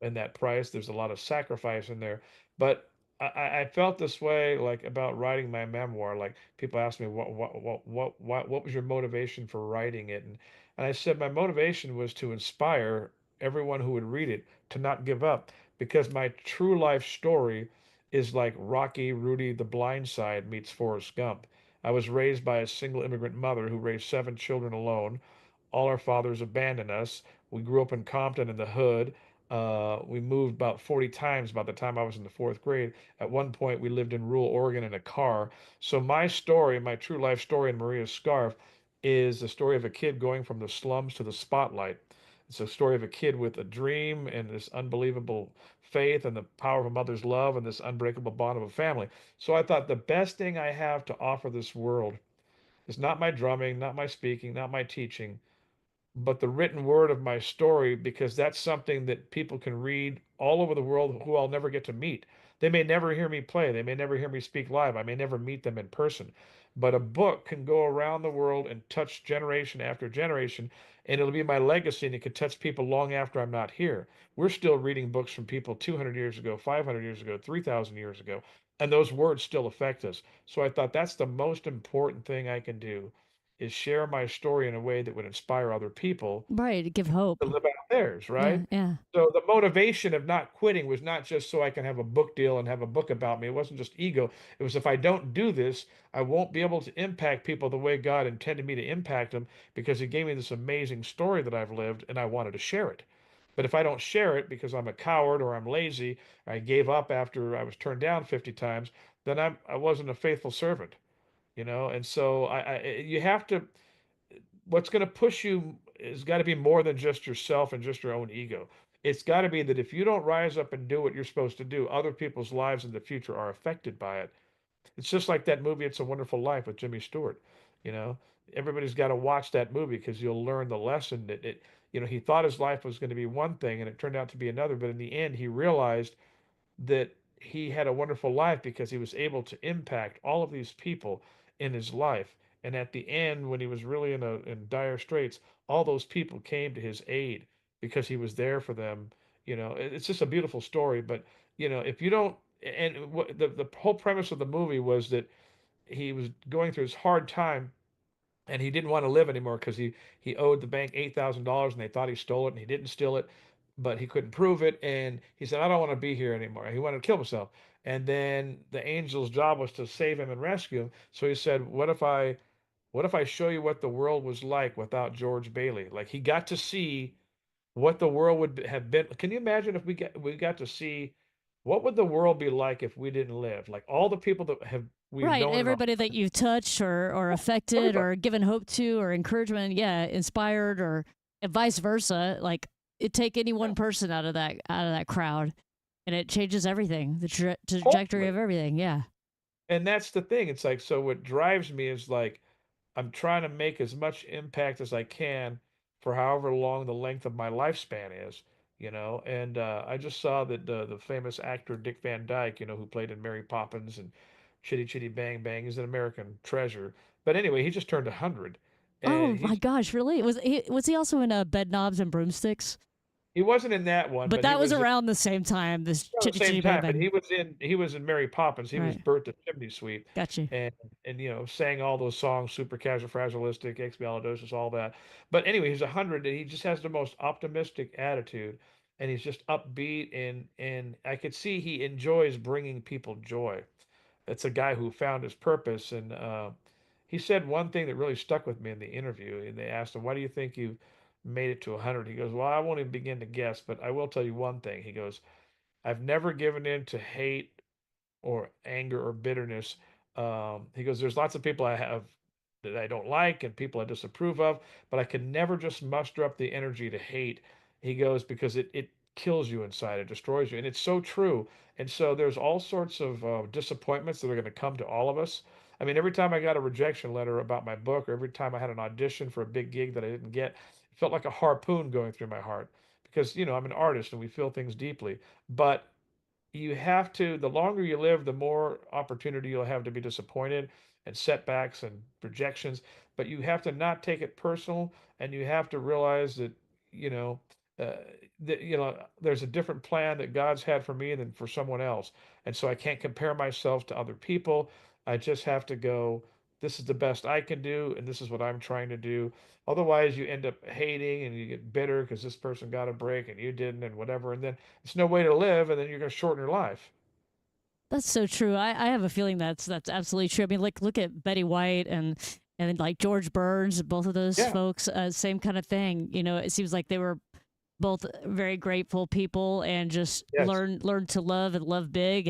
[SPEAKER 11] And that price, there's a lot of sacrifice in there. But I felt this way like about writing my memoir. Like people ask me, what was your motivation for writing it? And I said my motivation was to inspire everyone who would read it to not give up because my true life story is like Rocky, Rudy, The Blind Side meets Forrest Gump. I was raised by a single immigrant mother who raised 7 children alone. All our fathers abandoned us. We grew up in Compton in the hood. We moved about 40 times by the time I was in the fourth grade. At one point, we lived in rural Oregon in a car. So my story, my true life story in Maria's Scarf, is the story of a kid going from the slums to the spotlight. It's a story of a kid with a dream and this unbelievable faith and the power of a mother's love and this unbreakable bond of a family. So I thought the best thing I have to offer this world is not my drumming, not my speaking, not my teaching, but the written word of my story because that's something that people can read all over the world who I'll never get to meet. They may never hear me play. They may never hear me speak live. I may never meet them in person. But a book can go around the world and touch generation after generation, and it'll be my legacy, and it could touch people long after I'm not here. We're still reading books from people 200 years ago, 500 years ago, 3,000 years ago, and those words still affect us. So I thought that's the most important thing I can do is share my story in a way that would inspire other people
[SPEAKER 1] Right, to give
[SPEAKER 11] to
[SPEAKER 1] hope.
[SPEAKER 11] live out theirs,
[SPEAKER 1] Yeah,
[SPEAKER 11] right?
[SPEAKER 1] yeah.
[SPEAKER 11] So the motivation of not quitting was not just so I can have a book deal and have a book about me. It wasn't just ego. It was if I don't do this, I won't be able to impact people the way God intended me to impact them because He gave me this amazing story that I've lived and I wanted to share it. But if I don't share it because I'm a coward or I'm lazy, I gave up after I was turned down 50 times, then I wasn't a faithful servant, you know? And so you have to, what's going to push you has got to be more than just yourself and just your own ego. It's got to be that if you don't rise up and do what you're supposed to do, other people's lives in the future are affected by it. It's just like that movie It's a Wonderful Life with Jimmy Stewart. You know, everybody's got to watch that movie because you'll learn the lesson that he thought his life was going to be one thing and it turned out to be another, but in the end he realized that he had a wonderful life because he was able to impact all of these people in his life. And at the end, when he was really in dire straits, all those people came to his aid because he was there for them. It's just a beautiful story. But if you don't, and the whole premise of the movie was that he was going through this hard time and he didn't want to live anymore because he owed the bank $8,000 and they thought he stole it and he didn't steal it, but he couldn't prove it. And he said, I don't want to be here anymore. He wanted to kill himself. And then the angel's job was to save him and rescue him. So he said, what if I show you what the world was like without George Bailey? Like he got to see what the world would have been. Can you imagine if we got to see what would the world be like if we didn't live? Like all the people that we've
[SPEAKER 1] Right,
[SPEAKER 11] known in our
[SPEAKER 1] everybody that you've touched or affected
[SPEAKER 11] everybody.
[SPEAKER 1] or given hope to or encouragement, yeah, inspired or and vice versa. Like it take any one person out of that crowd, and it changes everything, the trajectory
[SPEAKER 11] Totally.
[SPEAKER 1] of everything. Yeah.
[SPEAKER 11] And that's the thing. It's like, so what drives me is like, I'm trying to make as much impact as I can for however long the length of my lifespan is. And I just saw that the famous actor Dick Van Dyke, who played in Mary Poppins and Chitty Chitty Bang Bang, is an American treasure. But anyway, he just turned 100. And
[SPEAKER 1] Oh my gosh, really? Was he also in Bed Knobs and Broomsticks?
[SPEAKER 11] he wasn't in that one,
[SPEAKER 1] But
[SPEAKER 11] but he
[SPEAKER 1] that was
[SPEAKER 11] was
[SPEAKER 1] around the same time. This
[SPEAKER 11] around
[SPEAKER 1] Chitty
[SPEAKER 11] the same
[SPEAKER 1] Chitty Bang
[SPEAKER 11] time, but
[SPEAKER 1] Bang.
[SPEAKER 11] he was in Mary Poppins. He was
[SPEAKER 1] Right.
[SPEAKER 11] Bert the Chimney Sweep,
[SPEAKER 1] Got you.
[SPEAKER 11] and sang all those songs, super fragilistic, expialidocious, all that. But anyway, he's 100, and he just has the most optimistic attitude, and he's just upbeat, and I could see he enjoys bringing people joy. It's a guy who found his purpose, and he said one thing that really stuck with me in the interview. And they asked him, "Why do you think you made it to 100?" He goes, "Well, I won't even begin to guess, but I will tell you one thing." He goes, I've never given in to hate or anger or bitterness. He goes, there's lots of people I have that I don't like and people I disapprove of, but I can never just muster up the energy to hate. He goes, because it kills you inside, it destroys you. And it's so true. And so there's all sorts of disappointments that are going to come to all of us. I mean, every time I got a rejection letter about my book, or every time I had an audition for a big gig that I didn't get, it felt like a harpoon going through my heart because, I'm an artist and we feel things deeply. But you have to, the longer you live, the more opportunity you'll have to be disappointed and setbacks and rejections. But you have to not take it personal, and you have to realize that, you know, uh, there's a different plan that God's had for me than for someone else. And so I can't compare myself to other people. I just have to go, this is the best I can do, and this is what I'm trying to do. Otherwise, you end up hating and you get bitter because this person got a break and you didn't, and whatever. And then it's no way to live, and then you're going to shorten your life.
[SPEAKER 1] That's so true. I have a feeling that's absolutely true. I mean, like look at Betty White and like George Burns, both of those
[SPEAKER 11] Yeah.
[SPEAKER 1] folks, same kind of thing. It seems like they were both very grateful people and just
[SPEAKER 11] Yes.
[SPEAKER 1] learn to love and love big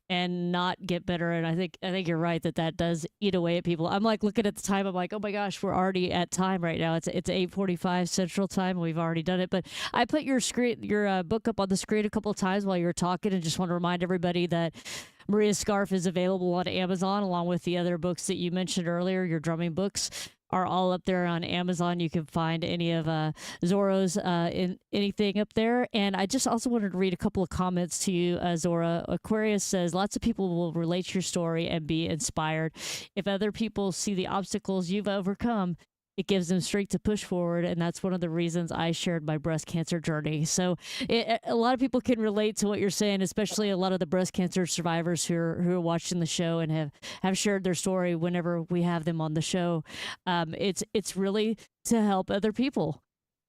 [SPEAKER 1] and not get better. And I think you're right that does eat away at people. I'm like looking at the time. I'm like, oh my gosh, we're already at time right now. It's 8:45 Central Time. We've already done it. But I put your book up on the screen a couple of times while you were talking, and just want to remind everybody that Maria's Scarf is available on Amazon along with the other books that you mentioned earlier, your drumming books. are all up there on Amazon. You can find any of Zoro's in anything up there. And I just also wanted to read a couple of comments to you, Zora. Aquarius says, lots of people will relate to your story and be inspired. If other people see the obstacles you've overcome, it gives them strength to push forward. And that's one of the reasons I shared my breast cancer journey. So a lot of people can relate to what you're saying, especially a lot of the breast cancer survivors who are watching the show and have shared their story whenever we have them on the show. It's really to help other people.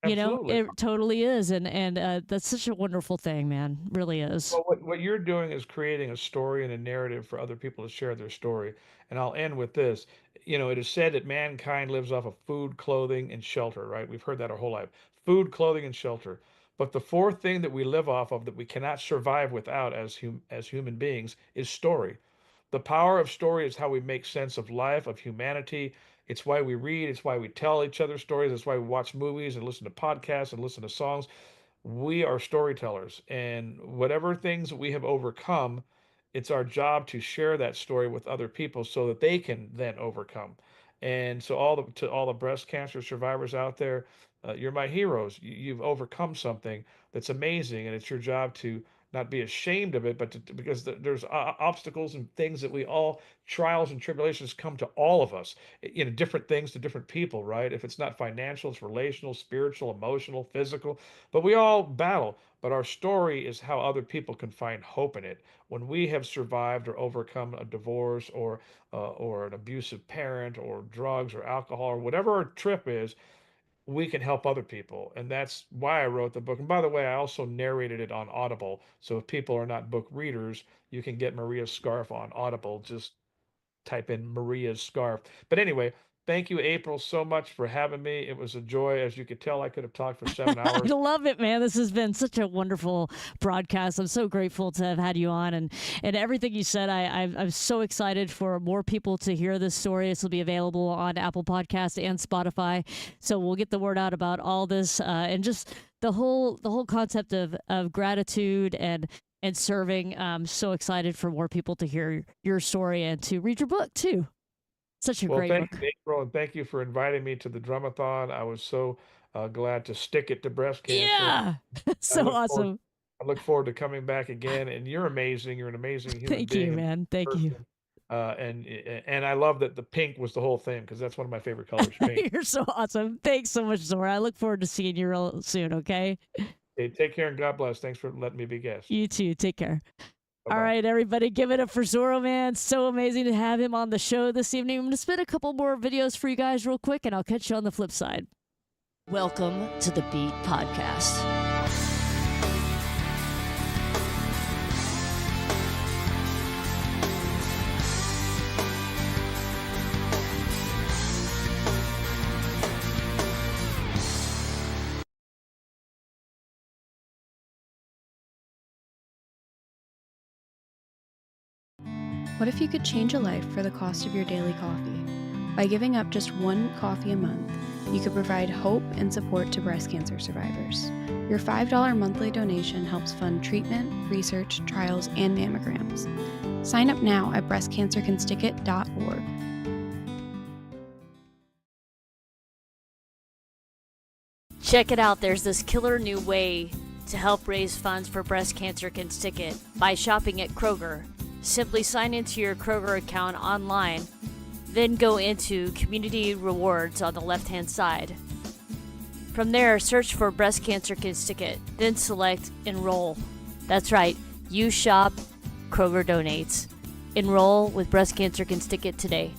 [SPEAKER 1] You know,
[SPEAKER 11] Absolutely.
[SPEAKER 1] it totally is. And that's such a wonderful thing, man. Really is.
[SPEAKER 11] Well, what you're doing is creating a story and a narrative for other people to share their story. And I'll end with this. You know, it is said that mankind lives off of food, clothing, and shelter, right? We've heard that our whole life. Food, clothing, and shelter. But the fourth thing that we live off of that we cannot survive without as human beings is story. The power of story is how we make sense of life, of humanity. It's why we read, it's why we tell each other stories, it's why we watch movies and listen to podcasts and listen to songs. We are storytellers, and whatever things we have overcome, it's our job to share that story with other people so that they can then overcome. And so all the breast cancer survivors out there, you're my heroes. You've overcome something that's amazing, and it's your job to not be ashamed of it, but because there's obstacles and things that we all, trials and tribulations come to all of us, different things to different people, right? If it's not financial, it's relational, spiritual, emotional, physical, but we all battle. But our story is how other people can find hope in it. When we have survived or overcome a divorce or an abusive parent or drugs or alcohol or whatever our trip is, we can help other people. And that's why I wrote the book. And by the way, I also narrated it on Audible. So if people are not book readers, you can get Maria's Scarf on Audible. Just type in Maria's Scarf. But anyway, thank you, April, so much for having me. It was a joy. As you could tell, I could have talked for 7 hours.
[SPEAKER 1] I love it, man. This has been such a wonderful broadcast. I'm so grateful to have had you on, and everything you said. I'm so excited for more people to hear this story. This will be available on Apple Podcasts and Spotify, so we'll get the word out about all this and just the whole concept of gratitude and serving. I'm so excited for more people to hear your story and to read your book too. Such a
[SPEAKER 11] Well,
[SPEAKER 1] great
[SPEAKER 11] thank
[SPEAKER 1] book.
[SPEAKER 11] you, April, and thank you for inviting me to the Drumathon. I was so glad to stick it to breast cancer.
[SPEAKER 1] Yeah, so awesome.
[SPEAKER 11] I look forward to coming back again. And you're amazing. You're an amazing human
[SPEAKER 1] Thank
[SPEAKER 11] being
[SPEAKER 1] you,
[SPEAKER 11] and
[SPEAKER 1] man. Thank you.
[SPEAKER 11] person. And I love that the pink was the whole thing because that's one of my favorite colors, pink.
[SPEAKER 1] You're so awesome. Thanks so much, Zora. I look forward to seeing you real soon, okay?
[SPEAKER 11] Okay, take care and God bless. Thanks for letting me be guest.
[SPEAKER 1] You too. Take care.
[SPEAKER 11] Bye-bye.
[SPEAKER 1] All right, everybody, give it up for Zoro, man. So amazing to have him on the show this evening. I'm going to spin a couple more videos for you guys real quick, and I'll catch you on the flip side. Welcome to the Beat Podcast.
[SPEAKER 2] What if you could change a life for the cost of your daily coffee? By giving up just one coffee a month, you could provide hope and support to breast cancer survivors. Your $5 monthly donation helps fund treatment, research, trials, and mammograms. Sign up now at breastcancercanstickit.org.
[SPEAKER 1] Check it out. There's this killer new way to help raise funds for Breast Cancer Can Stick It by shopping at Kroger. Simply sign into your Kroger account online, then go into Community Rewards on the left-hand side. From there, search for Breast Cancer Can Stick It, then select Enroll. That's right, you shop, Kroger donates. Enroll with Breast Cancer Can Stick It today.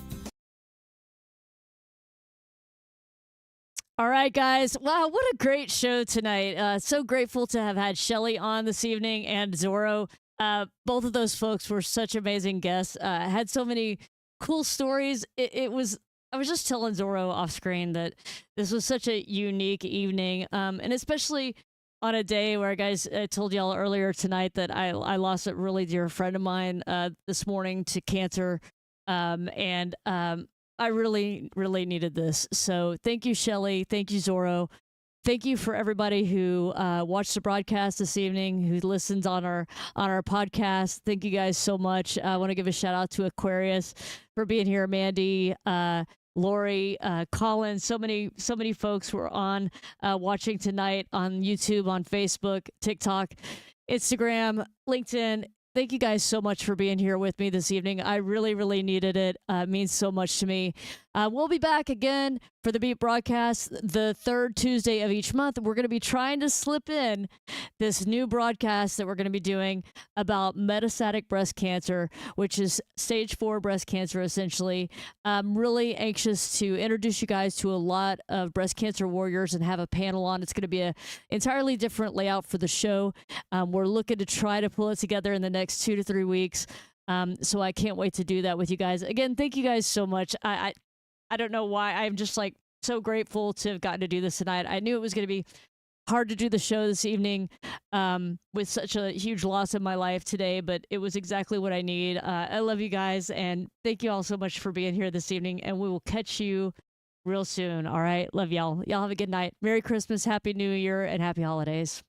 [SPEAKER 1] All right, guys. Wow, what a great show tonight. So grateful to have had Shelli on this evening and Zoro. Both of those folks were such amazing guests. Had so many cool stories. I was just telling Zoro off screen that this was such a unique evening, and especially on a day where, guys, I told y'all earlier tonight that I lost a really dear friend of mine this morning to cancer, and I really, really needed this. So thank you, Shelli. Thank you, Zoro. Thank you for everybody who watched the broadcast this evening, who listens on our podcast. Thank you guys so much. I want to give a shout out to Aquarius for being here, Mandy, Lori, Colin, so many folks were on watching tonight on YouTube, on Facebook, TikTok, Instagram, LinkedIn. Thank you guys so much for being here with me this evening. I really needed it. It means so much to me. We'll be back again for the Beat broadcast the third Tuesday of each month. We're going to be trying to slip in this new broadcast that we're going to be doing about metastatic breast cancer, which is stage 4 breast cancer, essentially. I'm really anxious to introduce you guys to a lot of breast cancer warriors and have a panel on. It's going to be an entirely different layout for the show. We're looking to try to pull it together in the next 2 to 3 weeks. So I can't wait to do that with you guys. Again, thank you guys so much. I don't know why. I'm just like so grateful to have gotten to do this tonight. I knew it was going to be hard to do the show this evening with such a huge loss in my life today, but it was exactly what I need. I love you guys, and thank you all so much for being here this evening, and we will catch you real soon. All right? Love y'all. Y'all have a good night. Merry Christmas, Happy New Year, and Happy Holidays.